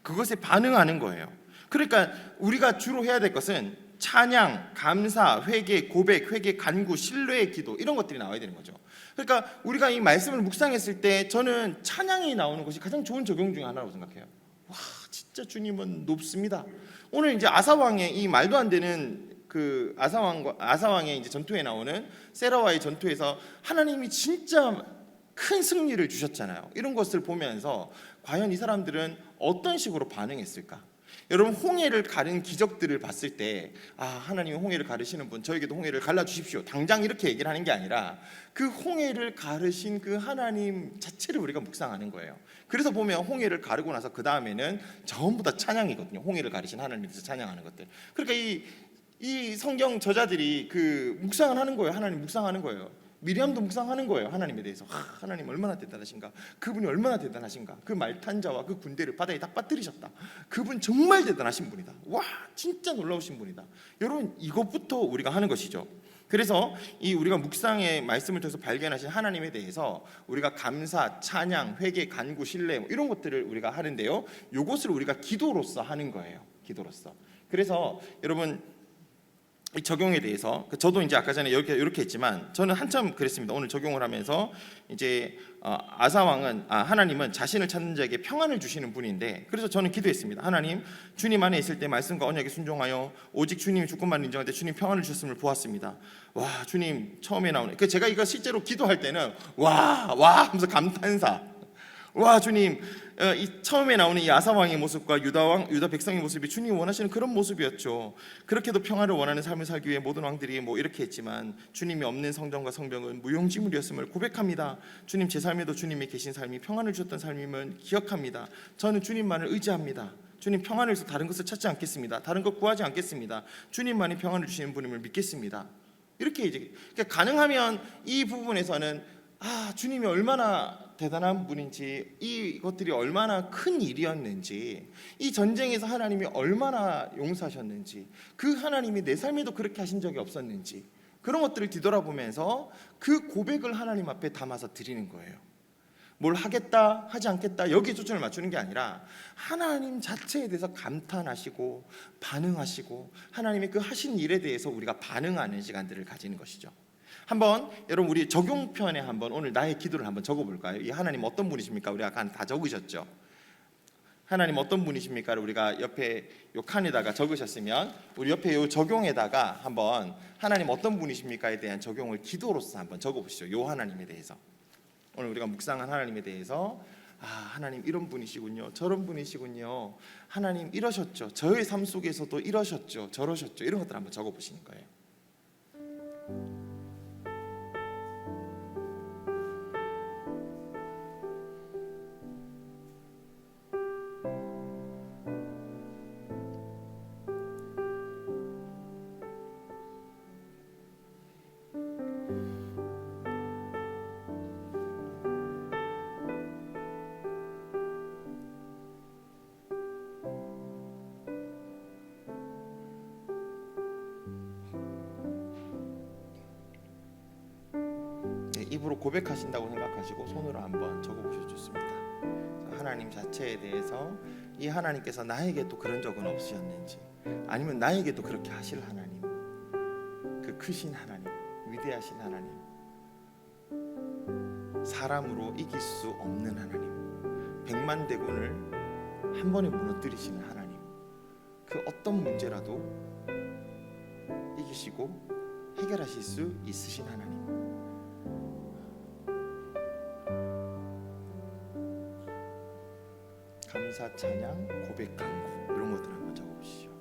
그것에 반응하는 거예요. 그러니까 우리가 주로 해야 될 것은 찬양, 감사, 회개, 고백, 회개, 간구, 신뢰의 기도 이런 것들이 나와야 되는 거죠. 그러니까 우리가 이 말씀을 묵상했을 때 저는 찬양이 나오는 것이 가장 좋은 적용 중에 하나라고 생각해요. 와, 진짜 주님은 높습니다. 오늘 이제 아사왕의 이 말도 안 되는 그 아사왕의 이제 전투에 나오는 세라와의 전투에서 하나님이 진짜 큰 승리를 주셨잖아요. 이런 것을 보면서 과연 이 사람들은 어떤 식으로 반응했을까? 여러분 홍해를 가른 기적들을 봤을 때 하나님이 홍해를 가르시는 분 저에게도 홍해를 갈라주십시오 당장 이렇게 얘기를 하는 게 아니라 그 홍해를 가르신 그 하나님 자체를 우리가 묵상하는 거예요. 그래서 보면 홍해를 가르고 나서 그 다음에는 전부 다 찬양이거든요. 홍해를 가르신 하나님에 대해서 찬양하는 것들. 그러니까 이 성경 저자들이 그 묵상을 하는 거예요. 하나님 묵상하는 거예요. 미리암도 묵상하는 거예요. 하나님에 대해서 하나님 얼마나 대단하신가, 그분이 얼마나 대단하신가, 그 말탄자와 그 군대를 바다에 딱 빠뜨리셨다, 그분 정말 대단하신 분이다, 와 진짜 놀라우신 분이다. 여러분 이것부터 우리가 하는 것이죠. 그래서 이 우리가 묵상의 말씀을 통해서 발견하신 하나님에 대해서 우리가 감사, 찬양, 회개, 간구, 신뢰 이런 것들을 우리가 하는데요, 이것을 우리가 기도로서 하는 거예요. 기도로서. 그래서 여러분 이 적용에 대해서 저도 이제 아까 전에 이렇게 했지만 저는 한참 그랬습니다. 오늘 적용을 하면서 이제 하나님은 자신을 찾는 자에게 평안을 주시는 분인데, 그래서 저는 기도했습니다. 하나님, 주님 안에 있을 때 말씀과 언약에 순종하여 오직 주님이 주권만 인정할 때 주님 평안을 주셨음을 보았습니다. 와 주님 처음에 나오네. 제가 이거 실제로 기도할 때는 와 하면서 감탄사. 와 주님, 처음에 나오는 이 아사왕의 모습과 유다 백성의 모습이 주님이 원하시는 그런 모습이었죠. 그렇게도 평화를 원하는 삶을 살기 위해 모든 왕들이 이렇게 했지만 주님이 없는 성전과 성벽은 무용지물이었음을 고백합니다. 주님, 제 삶에도 주님이 계신 삶이 평안을 주셨던 삶임을 기억합니다. 저는 주님만을 의지합니다. 주님 평안을 위해서 다른 것을 찾지 않겠습니다. 다른 것 구하지 않겠습니다. 주님만이 평안을 주시는 분임을 믿겠습니다. 이렇게 이제 그러니까 가능하면 이 부분에서는 주님이 얼마나 대단한 분인지, 이것들이 얼마나 큰 일이었는지, 이 전쟁에서 하나님이 얼마나 용서하셨는지, 그 하나님이 내 삶에도 그렇게 하신 적이 없었는지, 그런 것들을 뒤돌아보면서 그 고백을 하나님 앞에 담아서 드리는 거예요. 뭘 하겠다 하지 않겠다 여기에 초점을 맞추는 게 아니라 하나님 자체에 대해서 감탄하시고 반응하시고 하나님의 그 하신 일에 대해서 우리가 반응하는 시간들을 가지는 것이죠. 한번 여러분 우리 적용편에 한번 오늘 나의 기도를 한번 적어볼까요? 이 하나님 어떤 분이십니까? 우리가 다 적으셨죠? 하나님 어떤 분이십니까를 우리가 옆에 요 칸에다가 적으셨으면 우리 옆에 요 적용에다가 한번 하나님 어떤 분이십니까에 대한 적용을 기도로서 한번 적어보시죠. 요 하나님에 대해서 오늘 우리가 묵상한 하나님에 대해서 하나님 이런 분이시군요, 저런 분이시군요, 하나님 이러셨죠, 저의 삶 속에서도 이러셨죠, 저러셨죠, 이런 것들 한번 적어보시는 거예요. 입으로 고백하신다고 생각하시고 손으로 한번 적어보셔도 좋습니다. 하나님 자체에 대해서 이 하나님께서 나에게 또 그런 적은 없으셨는지, 아니면 나에게도 그렇게 하실 하나님, 그 크신 하나님, 위대하신 하나님, 사람으로 이길 수 없는 하나님, 백만대군을 한 번에 무너뜨리시는 하나님, 그 어떤 문제라도 이기시고 해결하실 수 있으신 하나님, 감사, 찬양, 고백, 간구 이런 것들 한번 적어보시죠.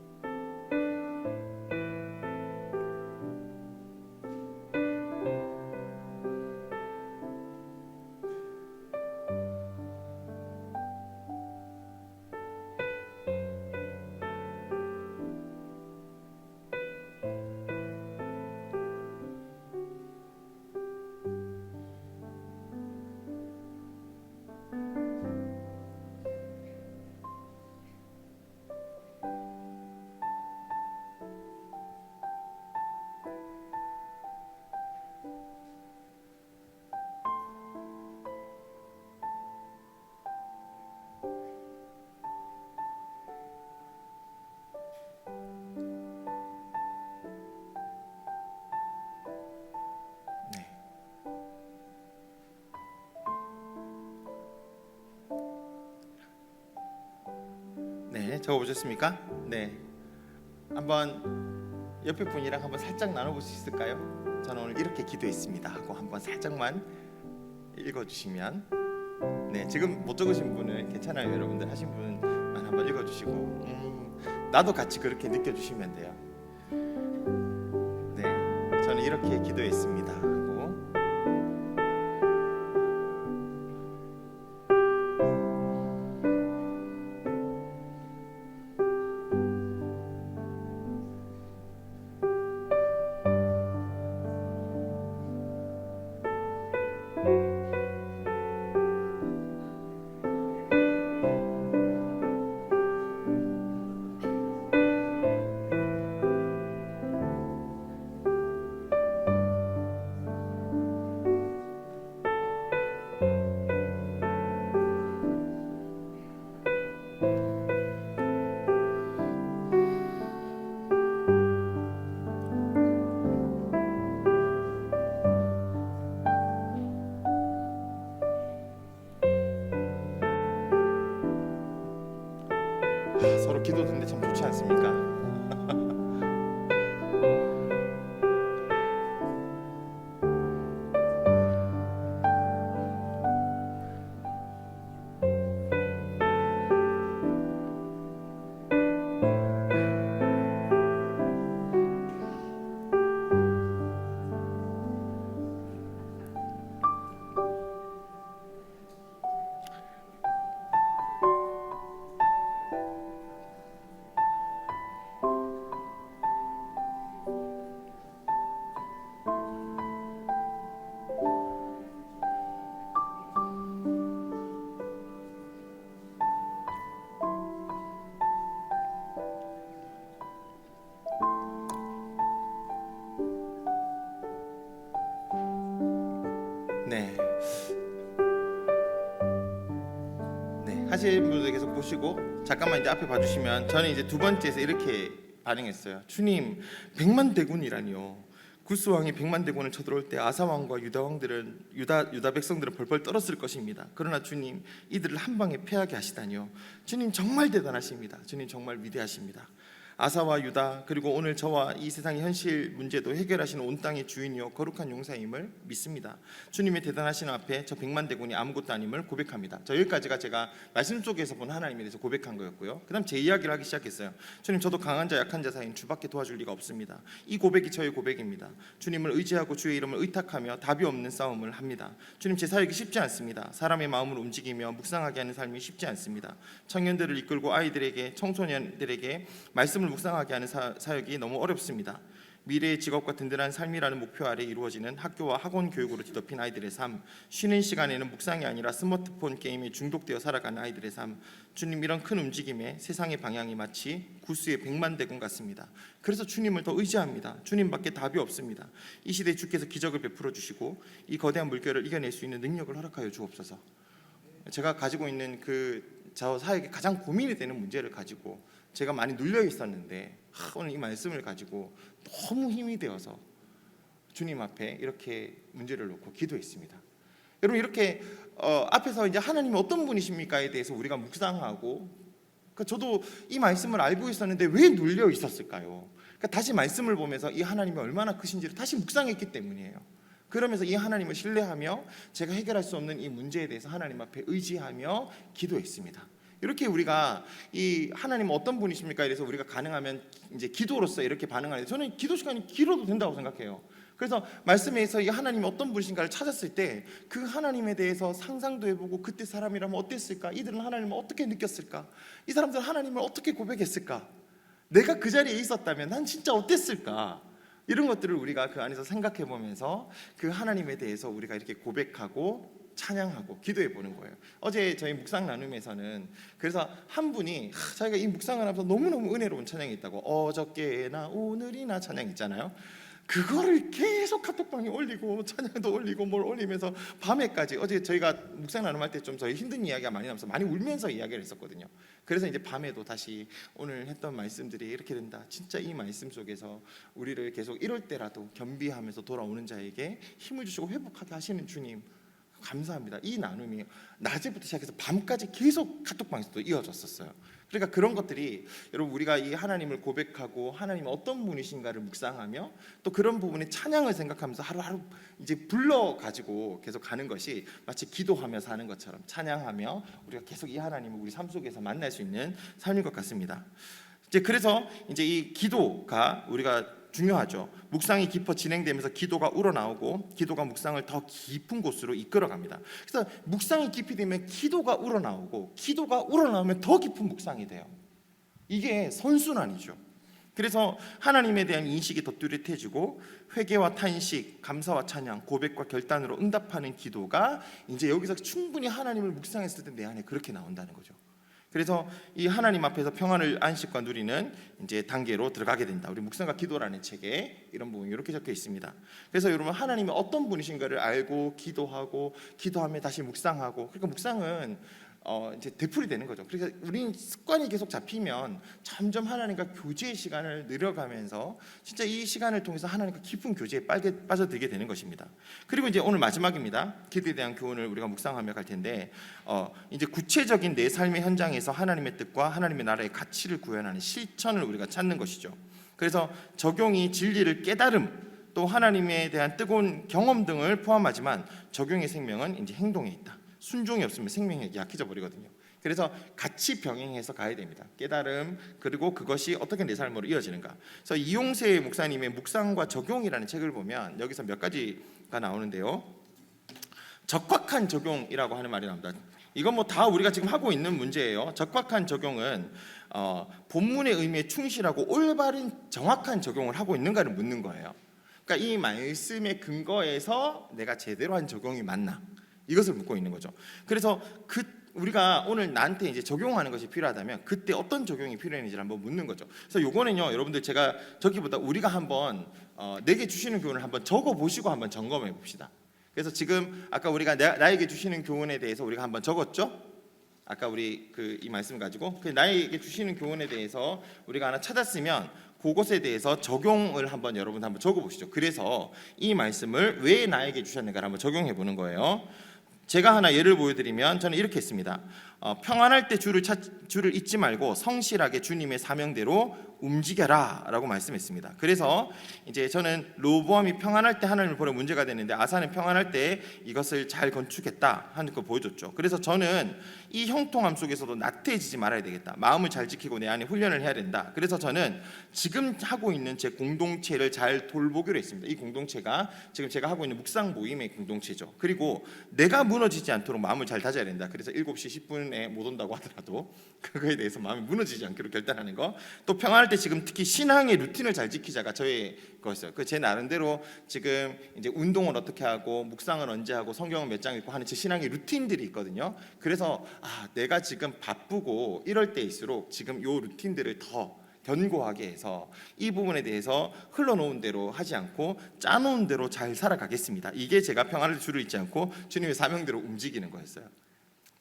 네, 적어보셨습니까? 네, 한번 옆에 분이랑 한번 살짝 나눠볼 수 있을까요? 저는 오늘 이렇게 기도했습니다 하고 한번 살짝만 읽어주시면, 네, 지금 못 적으신 분은 괜찮아요. 여러분들 하신 분만 한번 읽어주시고 나도 같이 그렇게 느껴주시면 돼요. 네, 저는 이렇게 기도했습니다 하고 서로 기도 듣는데 참 좋지 않습니까? 하시는 분들 계속 보시고 잠깐만 이제 앞에 봐주시면 저는 이제 두 번째에서 이렇게 반응했어요. 주님, 100만 대군이라니요. 구스 왕이 100만 대군을 쳐들어올 때 아사 왕과 유다 왕들은 유다 백성들은 벌벌 떨었을 것입니다. 그러나 주님, 이들을 한 방에 패하게 하시다니요. 주님 정말 대단하십니다. 주님 정말 위대하십니다. 아사와 유다 그리고 오늘 저와 이 세상의 현실 문제도 해결하시는 온 땅의 주인이요 거룩한 용사임을 믿습니다. 주님의 대단하신 앞에 저 100만 대군이 아무것도 아님을 고백합니다. 저 여기까지가 제가 말씀 속에서 본 하나님에 대해서 고백한 거였고요. 그 다음 제 이야기를 하기 시작했어요. 주님, 저도 강한 자 약한 자 사이인 주밖에 도와줄 리가 없습니다. 이 고백이 저의 고백입니다. 주님을 의지하고 주의 이름을 의탁하며 답이 없는 싸움을 합니다. 주님, 제 사역이 쉽지 않습니다. 사람의 마음을 움직이며 묵상하게 하는 삶이 쉽지 않습니다. 청년들을 이끌고 아이들에게, 청소년들에게 말씀을 묵상하게 하는 사역이 너무 어렵습니다. 미래의 직업과 든든한 삶이라는 목표 아래 이루어지는 학교와 학원 교육으로 뒤덮인 아이들의 삶, 쉬는 시간에는 묵상이 아니라 스마트폰 게임에 중독되어 살아가는 아이들의 삶, 주님, 이런 큰 움직임에 세상의 방향이 마치 구스의 100만 대군 같습니다. 그래서 주님을 더 의지합니다. 주님밖에 답이 없습니다. 이 시대에 주께서 기적을 베풀어 주시고 이 거대한 물결을 이겨낼 수 있는 능력을 허락하여 주옵소서. 제가 가지고 있는 저 사역에 가장 고민이 되는 문제를 가지고 제가 많이 눌려 있었는데 오늘 이 말씀을 가지고 너무 힘이 되어서 주님 앞에 이렇게 문제를 놓고 기도했습니다. 여러분, 이렇게 앞에서 이제 하나님이 어떤 분이십니까에 대해서 우리가 묵상하고, 그러니까 저도 이 말씀을 알고 있었는데 왜 눌려 있었을까요? 그러니까 다시 말씀을 보면서 이 하나님이 얼마나 크신지를 다시 묵상했기 때문이에요. 그러면서 이 하나님을 신뢰하며 제가 해결할 수 없는 이 문제에 대해서 하나님 앞에 의지하며 기도했습니다. 이렇게 우리가 이 하나님 어떤 분이십니까? 이래서 우리가 가능하면 이제 기도로서 이렇게 반응하는데, 저는 기도 시간이 길어도 된다고 생각해요. 그래서 말씀에서 이 하나님이 어떤 분이신가를 찾았을 때 그 하나님에 대해서 상상도 해보고, 그때 사람이라면 어땠을까? 이들은 하나님을 어떻게 느꼈을까? 이 사람들은 하나님을 어떻게 고백했을까? 내가 그 자리에 있었다면 난 진짜 어땠을까? 이런 것들을 우리가 그 안에서 생각해 보면서 그 하나님에 대해서 우리가 이렇게 고백하고 찬양하고 기도해 보는 거예요. 어제 저희 묵상 나눔에서는 그래서 한 분이 자기가 이 묵상을 하면서 너무너무 은혜로운 찬양이 있다고, 어저께나 오늘이나 찬양 있잖아요. 그거를 계속 카톡방에 올리고 찬양도 올리고 뭘 올리면서 밤에까지, 어제 저희가 묵상 나눔할 때 좀 저희 힘든 이야기가 많이 나면서 많이 울면서 이야기를 했었거든요. 그래서 이제 밤에도 다시 오늘 했던 말씀들이 이렇게 된다, 진짜 이 말씀 속에서 우리를 계속 이럴 때라도 겸비하면서 돌아오는 자에게 힘을 주시고 회복하게 하시는 주님 감사합니다. 이 나눔이 낮에부터 시작해서 밤까지 계속 카톡방에서도 이어졌었어요. 그러니까 그런 것들이 여러분, 우리가 이 하나님을 고백하고 하나님이 어떤 분이신가를 묵상하며 또 그런 부분에 찬양을 생각하면서 하루하루 이제 불러가지고 계속 가는 것이 마치 기도하며 사는 것처럼 찬양하며 우리가 계속 이 하나님을 우리 삶 속에서 만날 수 있는 삶인 것 같습니다. 이제 그래서 이제 이 기도가 우리가 중요하죠. 묵상이 깊어 진행되면서 기도가 우러나오고 기도가 묵상을 더 깊은 곳으로 이끌어갑니다. 그래서 묵상이 깊이 되면 기도가 우러나오고 기도가 우러나오면 더 깊은 묵상이 돼요. 이게 선순환이죠. 그래서 하나님에 대한 인식이 더 뚜렷해지고 회개와 탄식, 감사와 찬양, 고백과 결단으로 응답하는 기도가 이제 여기서 충분히 하나님을 묵상했을 때 내 안에 그렇게 나온다는 거죠. 그래서 이 하나님 앞에서 평안을 안식과 누리는 이제 단계로 들어가게 된다. 우리 묵상과 기도라는 책에 이런 부분이 이렇게 적혀 있습니다. 그래서 여러분, 하나님이 어떤 분이신가를 알고 기도하고 기도하며 다시 묵상하고, 그러니까 묵상은 이제 되풀이 되는 거죠. 그러니까 우리는 습관이 계속 잡히면 점점 하나님과 교제의 시간을 늘려가면서 진짜 이 시간을 통해서 하나님과 깊은 교제에 빠져들게 되는 것입니다. 그리고 이제 오늘 마지막입니다. 기도에 대한 교훈을 우리가 묵상하며 갈 텐데, 이제 구체적인 내 삶의 현장에서 하나님의 뜻과 하나님의 나라의 가치를 구현하는 실천을 우리가 찾는 것이죠. 그래서 적용이 진리를 깨달음, 또 하나님에 대한 뜨거운 경험 등을 포함하지만 적용의 생명은 이제 행동에 있다. 순종이 없으면 생명이 약해져 버리거든요. 그래서 같이 병행해서 가야 됩니다. 깨달음, 그리고 그것이 어떻게 내 삶으로 이어지는가. 그래서 이용세 목사님의 묵상과 적용이라는 책을 보면 여기서 몇 가지가 나오는데요. 적확한 적용이라고 하는 말이 나옵니다. 이건 뭐 다 우리가 지금 하고 있는 문제예요. 적확한 적용은 본문의 의미에 충실하고 올바른 정확한 적용을 하고 있는가를 묻는 거예요. 그러니까 이 말씀의 근거에서 내가 제대로 한 적용이 맞나, 이것을 묻고 있는 거죠. 그래서 우리가 오늘 나한테 이제 적용하는 것이 필요하다면 그때 어떤 적용이 필요했는지를 한번 묻는 거죠. 그래서 요거는요, 여러분들 제가 적기보다 우리가 한번 내게 주시는 교훈을 한번 적어 보시고 한번 점검해 봅시다. 그래서 지금 아까 우리가 나에게 주시는 교훈에 대해서 우리가 한번 적었죠? 아까 우리 이 말씀 가지고 나에게 주시는 교훈에 대해서 우리가 하나 찾았으면 그것에 대해서 적용을 한번 여러분 한번 적어보시죠. 그래서 이 말씀을 왜 나에게 주셨는가를 한번 적용해 보는 거예요. 제가 하나 예를 보여드리면 저는 이렇게 했습니다. 평안할 때 주를 잊지 말고 성실하게 주님의 사명대로 움직여라 라고 말씀했습니다. 그래서 이제 저는 로보암이 평안할 때 하나님을 보려 문제가 되는데 아사는 평안할 때 이것을 잘 건축했다 하는 거 보여줬죠. 그래서 저는 이 형통함 속에서도 나태해지지 말아야 되겠다. 마음을 잘 지키고 내 안에 훈련을 해야 된다. 그래서 저는 지금 하고 있는 제 공동체를 잘 돌보기로 했습니다. 이 공동체가 지금 제가 하고 있는 묵상 모임의 공동체죠. 그리고 내가 무너지지 않도록 마음을 잘 다져야 된다. 그래서 7시 10분에 못 온다고 하더라도 그거에 대해서 마음이 무너지지 않기로 결단하는 거. 또 평안할 때 지금 특히 신앙의 루틴을 잘 지키자가 저의 거였어요. 제 나름대로 지금 이제 운동을 어떻게 하고 묵상을 언제 하고 성경을 몇 장 읽고 하는 제 신앙의 루틴들이 있거든요. 그래서 내가 지금 바쁘고 이럴 때일수록 지금 요 루틴들을 더 견고하게 해서 이 부분에 대해서 흘러놓은 대로 하지 않고 짜놓은 대로 잘 살아가겠습니다. 이게 제가 평안을 주를 잊지 않고 주님의 사명대로 움직이는 거였어요.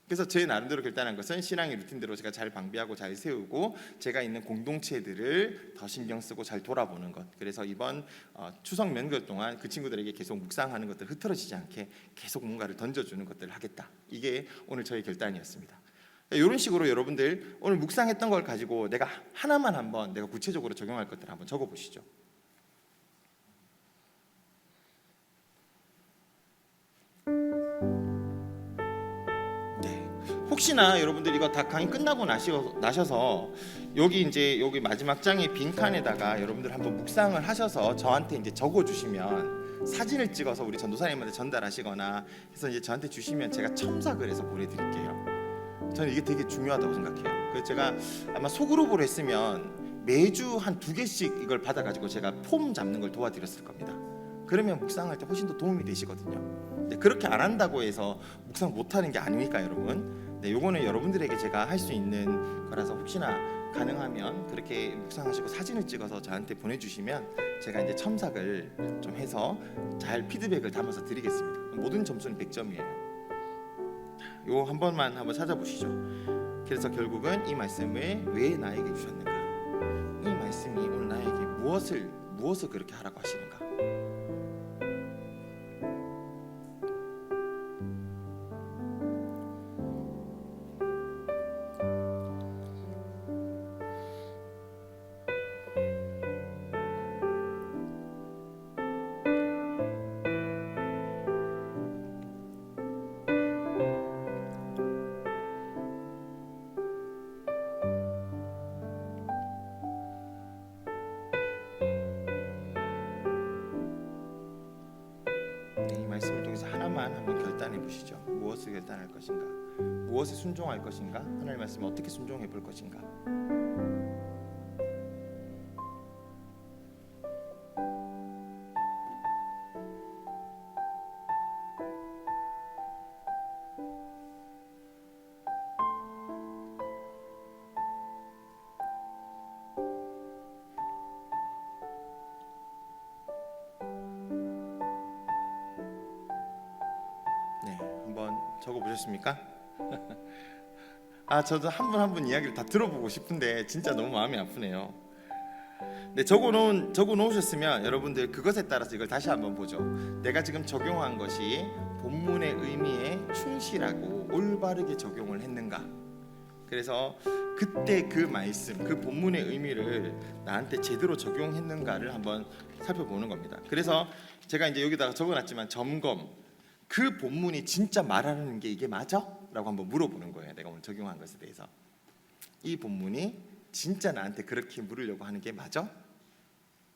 그래서 제 나름대로 결단한 것은 신앙의 루틴대로 제가 잘 방비하고 잘 세우고 제가 있는 공동체들을 더 신경 쓰고 잘 돌아보는 것. 그래서 이번 추석 명절 동안 그 친구들에게 계속 묵상하는 것들 흐트러지지 않게 계속 뭔가를 던져주는 것들을 하겠다. 이게 오늘 저의 결단이었습니다. 이런 식으로 여러분들 오늘 묵상했던 걸 가지고 내가 하나만 한번 내가 구체적으로 적용할 것들을 한번 적어보시죠. 혹시나 여러분들 이거 다 강의 끝나고 나셔서 여기 마지막 장의 빈칸에다가 여러분들 한번 묵상을 하셔서 저한테 이제 적어주시면 사진을 찍어서 우리 전도사님한테 전달하시거나 해서 이제 저한테 주시면 제가 첨삭을 해서 보내드릴게요. 저는 이게 되게 중요하다고 생각해요. 그래서 제가 아마 소그룹으로 했으면 매주 한 2개씩 이걸 받아가지고 제가 폼 잡는 걸 도와드렸을 겁니다. 그러면 묵상할 때 훨씬 더 도움이 되시거든요. 근데 그렇게 안 한다고 해서 묵상 못하는 게 아니니까 여러분. 요거는 여러분들에게 제가 할 수 있는 거라서 혹시나 가능하면 그렇게 묵상하시고 사진을 찍어서 저한테 보내주시면 제가 이제 첨삭을 좀 해서 잘 피드백을 담아서 드리겠습니다. 모든 점수는 100점이에요. 요 한 번만 한번 찾아보시죠. 그래서 결국은 이 말씀을 왜 나에게 주셨는가? 이 말씀이 오늘 나에게 무엇을 그렇게 하라고 하시는가? 이 말씀을 통해서 하나만 한번 결단해 보시죠. 무엇을 결단할 것인가? 무엇에 순종할 것인가? 하나님의 말씀에 어떻게 순종해 볼 것인가? 적어보셨습니까? 저도 한 분 한 분 이야기를 다 들어보고 싶은데 진짜 너무 마음이 아프네요. 네, 적어놓으셨으면 여러분들 그것에 따라서 이걸 다시 한번 보죠. 내가 지금 적용한 것이 본문의 의미에 충실하고 올바르게 적용을 했는가? 그래서 그때 그 말씀, 그 본문의 의미를 나한테 제대로 적용했는가를 한번 살펴보는 겁니다. 그래서 제가 이제 여기다가 적어놨지만 점검. 그 본문이 진짜 말하는 게 이게 맞아? 라고 한번 물어보는 거예요. 내가 오늘 적용한 것에 대해서. 이 본문이 진짜 나한테 그렇게 물으려고 하는 게 맞아?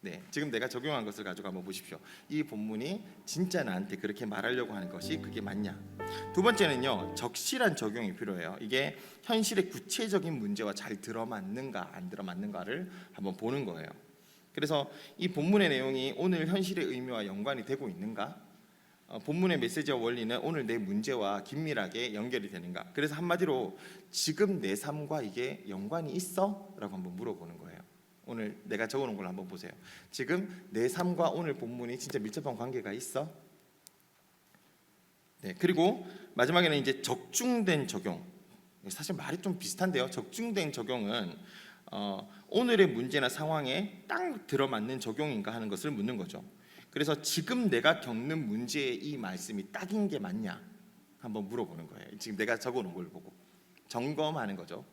네, 지금 내가 적용한 것을 가지고 한번 보십시오. 이 본문이 진짜 나한테 그렇게 말하려고 하는 것이 그게 맞냐? 두 번째는요, 적실한 적용이 필요해요. 이게 현실의 구체적인 문제와 잘 들어맞는가 안 들어맞는가를 한번 보는 거예요. 그래서 이 본문의 내용이 오늘 현실의 의미와 연관이 되고 있는가? 본문의 메시지와 원리는 오늘 내 문제와 긴밀하게 연결이 되는가? 그래서 한마디로 지금 내 삶과 이게 연관이 있어? 라고 한번 물어보는 거예요. 오늘 내가 적어놓은 걸 한번 보세요. 지금 내 삶과 오늘 본문이 진짜 밀접한 관계가 있어? 네, 그리고 마지막에는 이제 적중된 적용. 사실 말이 좀 비슷한데요. 적중된 적용은 오늘의 문제나 상황에 딱 들어맞는 적용인가 하는 것을 묻는 거죠. 그래서 지금 내가 겪는 문제에 이 말씀이 딱인 게 맞냐 한번 물어보는 거예요. 지금 내가 적어놓은 걸 보고 점검하는 거죠.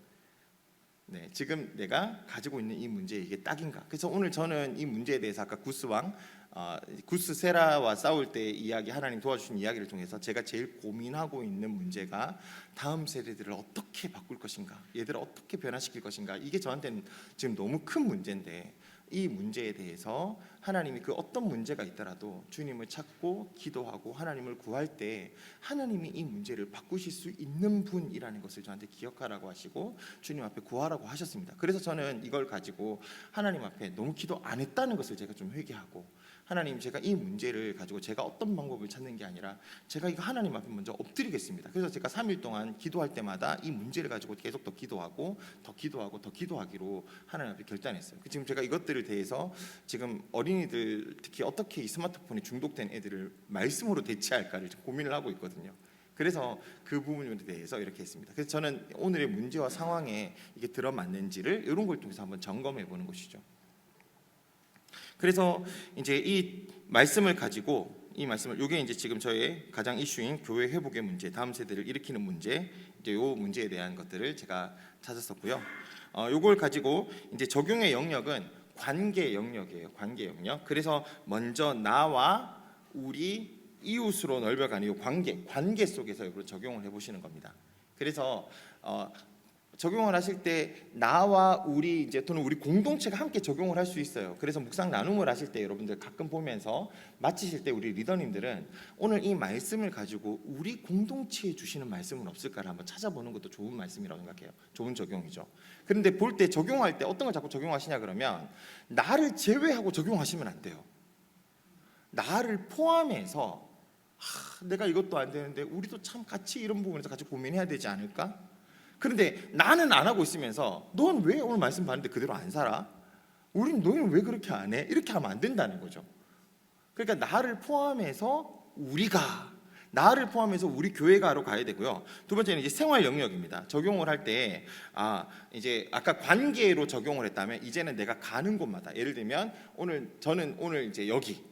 네, 지금 내가 가지고 있는 이 문제 이게 딱인가? 그래서 오늘 저는 이 문제에 대해서 아까 구스 세라와 싸울 때 이야기 하나님 도와주신 이야기를 통해서 제가 제일 고민하고 있는 문제가 다음 세대들을 어떻게 바꿀 것인가, 얘들을 어떻게 변화시킬 것인가. 이게 저한테는 지금 너무 큰 문제인데 이 문제에 대해서 하나님이 그 어떤 문제가 있더라도 주님을 찾고 기도하고 하나님을 구할 때 하나님이 이 문제를 바꾸실 수 있는 분이라는 것을 저한테 기억하라고 하시고 주님 앞에 구하라고 하셨습니다. 그래서 저는 이걸 가지고 하나님 앞에 너무 기도 안 했다는 것을 제가 좀 회개하고, 하나님, 제가 이 문제를 가지고 제가 어떤 방법을 찾는 게 아니라 제가 이거 하나님 앞에 먼저 엎드리겠습니다. 그래서 제가 3일 동안 기도할 때마다 이 문제를 가지고 계속 더 기도하고 더 기도하고 더 기도하기로 하나님 앞에 결단했어요. 지금 제가 이것들을 대해서 지금 어린이들, 특히 어떻게 이 스마트폰에 중독된 애들을 말씀으로 대체할까를 고민을 하고 있거든요. 그래서 그 부분에 대해서 이렇게 했습니다. 그래서 저는 오늘의 문제와 상황에 이게 들어맞는지를 이런 걸 통해서 한번 점검해 보는 것이죠. 그래서 이제 이 말씀을 가지고 이게 이제 지금 저의 가장 이슈인 교회 회복의 문제, 다음 세대를 일으키는 문제, 이제 요 문제에 대한 것들을 제가 찾았었고요. 요걸 가지고 이제 적용의 영역은 관계 영역이에요. 관계 영역. 그래서 먼저 나와 우리 이웃으로 넓어가는 이 관계 속에서 이걸 적용을 해보시는 겁니다. 그래서 적용을 하실 때 나와 우리 이제 또는 우리 공동체가 함께 적용을 할 수 있어요. 그래서 묵상 나눔을 하실 때 여러분들 가끔 보면서 마치실 때 우리 리더님들은 오늘 이 말씀을 가지고 우리 공동체에 주시는 말씀은 없을까를 한번 찾아보는 것도 좋은 말씀이라고 생각해요. 좋은 적용이죠. 그런데 볼 때 적용할 때 어떤 걸 자꾸 적용하시냐 그러면 나를 제외하고 적용하시면 안 돼요. 나를 포함해서 내가 이것도 안 되는데 우리도 참 같이 이런 부분에서 같이 고민해야 되지 않을까? 그런데 나는 안 하고 있으면서 넌 왜 오늘 말씀 받는데 그대로 안 살아? 너희는 왜 그렇게 안 해? 이렇게 하면 안 된다는 거죠. 그러니까 나를 포함해서 나를 포함해서 우리 교회가로 가야 되고요. 두 번째는 이제 생활 영역입니다. 적용을 할 때 이제 아까 관계로 적용을 했다면 이제는 내가 가는 곳마다, 예를 들면 저는 오늘 이제 여기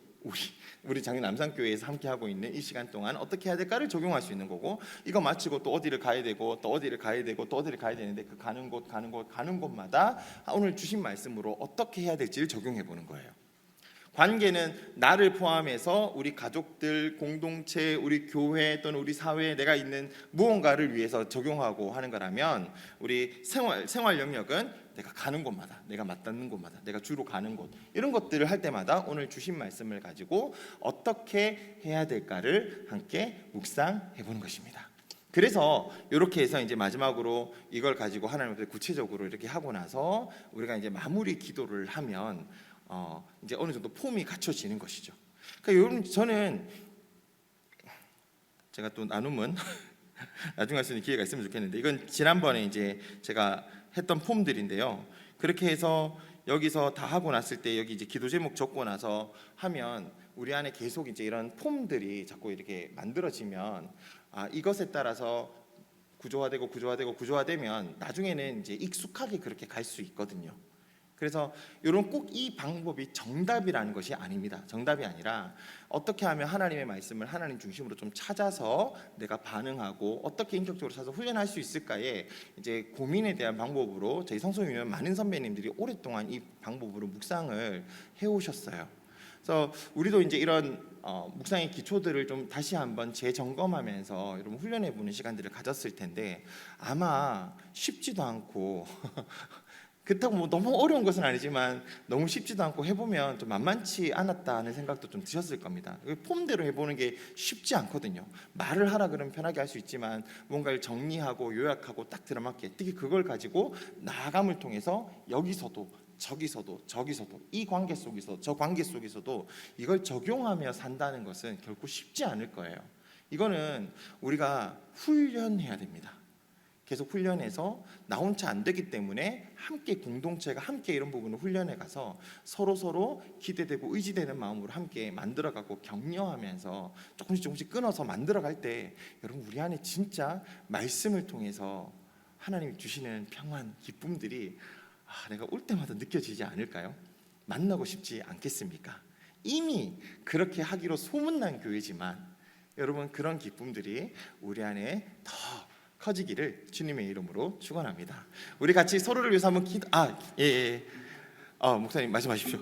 우리 장인 남산교회에서 함께 하고 있는 이 시간 동안 어떻게 해야 될까를 적용할 수 있는 거고, 이거 마치고 또 어디를 가야 되고 또 어디를 가야 되고 또 어디를 가야 되는데 그 가는 곳마다 오늘 주신 말씀으로 어떻게 해야 될지를 적용해 보는 거예요. 관계는 나를 포함해서 우리 가족들, 공동체, 우리 교회 또는 우리 사회에 내가 있는 무언가를 위해서 적용하고 하는 거라면, 우리 생활 영역은 내가 가는 곳마다, 내가 맞닿는 곳마다, 내가 주로 가는 곳, 이런 것들을 할 때마다 오늘 주신 말씀을 가지고 어떻게 해야 될까를 함께 묵상해 보는 것입니다. 그래서 이렇게 해서 이제 마지막으로 이걸 가지고 하나님 앞에 구체적으로 이렇게 하고 나서 우리가 이제 마무리 기도를 하면 이제 어느 정도 폼이 갖춰지는 것이죠. 그러니까 여러분, 저는 제가 또 나눔은 나중에 할 수 있는 기회가 있으면 좋겠는데, 이건 지난번에 이제 제가 했던 폼들인데요. 그렇게 해서 여기서 다 하고 났을 때 여기 이제 기도 제목 적고 나서 하면 우리 안에 계속 이제 이런 폼들이 자꾸 이렇게 만들어지면 이것에 따라서 구조화되면 나중에는 이제 익숙하게 그렇게 갈 수 있거든요. 그래서 이런 꼭 이 방법이 정답이라는 것이 아닙니다. 정답이 아니라 어떻게 하면 하나님의 말씀을 하나님 중심으로 좀 찾아서 내가 반응하고 어떻게 인격적으로 찾아서 훈련할 수 있을까에 이제 고민에 대한 방법으로 저희 성소유년 많은 선배님들이 오랫동안 이 방법으로 묵상을 해오셨어요. 그래서 우리도 이제 이런 묵상의 기초들을 좀 다시 한번 재점검하면서 여러분 훈련해보는 시간들을 가졌을 텐데 아마 쉽지도 않고 그렇다고 뭐 너무 어려운 것은 아니지만 너무 쉽지도 않고 해보면 좀 만만치 않았다는 생각도 좀 드셨을 겁니다. 폼대로 해보는 게 쉽지 않거든요. 말을 하라 그러면 편하게 할 수 있지만 뭔가를 정리하고 요약하고 딱 들어맞게, 특히 그걸 가지고 나아감을 통해서 여기서도 저기서도 이 관계 속에서 저 관계 속에서도 이걸 적용하며 산다는 것은 결코 쉽지 않을 거예요. 이거는 우리가 훈련해야 됩니다. 계속 훈련해서 나 혼자 안 되기 때문에 함께 공동체가 함께 이런 부분을 훈련해 가서 서로 기대되고 의지되는 마음으로 함께 만들어가고 격려하면서 조금씩 끊어서 만들어갈 때 여러분 우리 안에 진짜 말씀을 통해서 하나님이 주시는 평안, 기쁨들이 내가 올 때마다 느껴지지 않을까요? 만나고 싶지 않겠습니까? 이미 그렇게 하기로 소문난 교회지만 여러분, 그런 기쁨들이 우리 안에 더 커지기를 주님의 이름으로 축원합니다. 우리 같이 서로를 위해서 한번 목사님 말씀하십시오.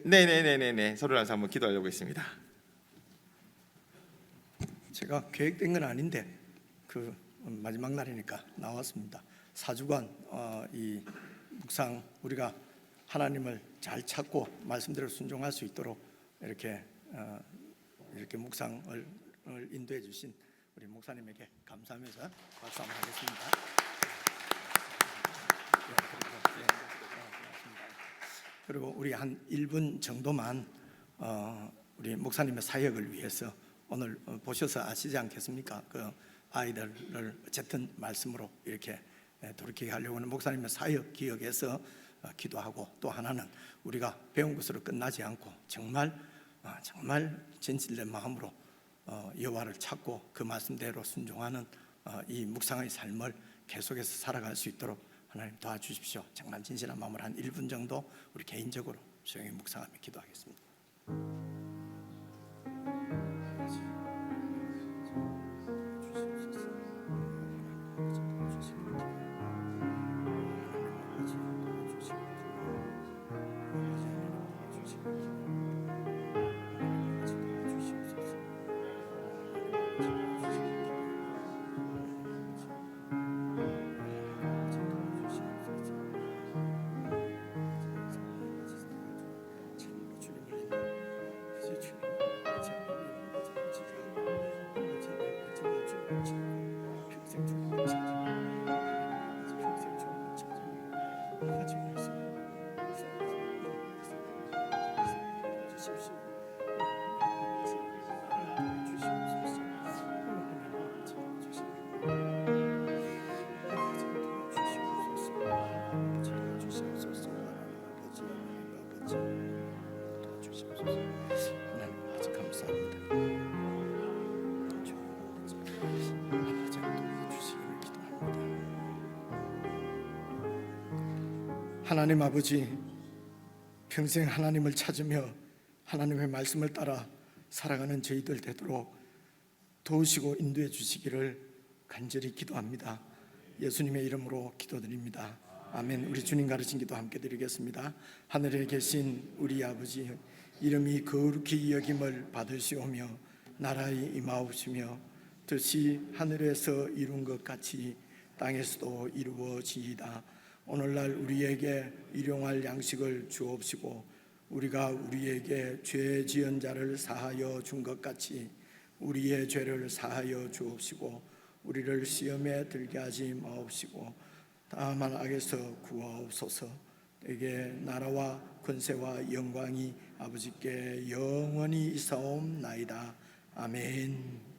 네네네네, 서로를 위해서 한번 기도하려고 했습니다. 제가 계획된 건 아닌데 그 마지막 날이니까 나왔습니다. 4주간 이 묵상, 우리가 하나님을 잘 찾고 말씀대로 순종할 수 있도록 이렇게 묵상을 인도해 주신 우리 목사님에게 감사하면서 박수 한번 하겠습니다. 그리고 우리 한 1분 정도만 우리 목사님의 사역을 위해서, 오늘 보셔서 아시지 않겠습니까? 그 아이들을 어쨌든 말씀으로 이렇게 돌이키게 하려고 하는 목사님의 사역 기억해서 기도하고, 또 하나는 우리가 배운 것으로 끝나지 않고 정말 진실된 마음으로 여호와를 찾고 그 말씀대로 순종하는 이 묵상의 삶을 계속해서 살아갈 수 있도록 하나님 도와주십시오. 정말 진실한 마음으로 한 1분 정도 우리 개인적으로 조용히 묵상하며 기도하겠습니다. 하나님 아버지, 평생 하나님을 찾으며 하나님의 말씀을 따라 살아가는 저희들 되도록 도우시고 인도해 주시기를 간절히 기도합니다. 예수님의 이름으로 기도드립니다. 아멘. 우리 주님 가르친 기도 함께 드리겠습니다. 하늘에 계신 우리 아버지, 이름이 거룩히 여김을 받으시오며 나라의 임하옵시며 뜻이 하늘에서 이룬 것 같이 땅에서도 이루어지이다. 오늘날 우리에게 일용할 양식을 주옵시고 우리가 우리에게 죄 지은 자를 사하여 준 것 같이 우리의 죄를 사하여 주옵시고 우리를 시험에 들게 하지 마옵시고 다만 악에서 구하옵소서. 내게 나라와 권세와 영광이 아버지께 영원히 있사옵나이다. 아멘.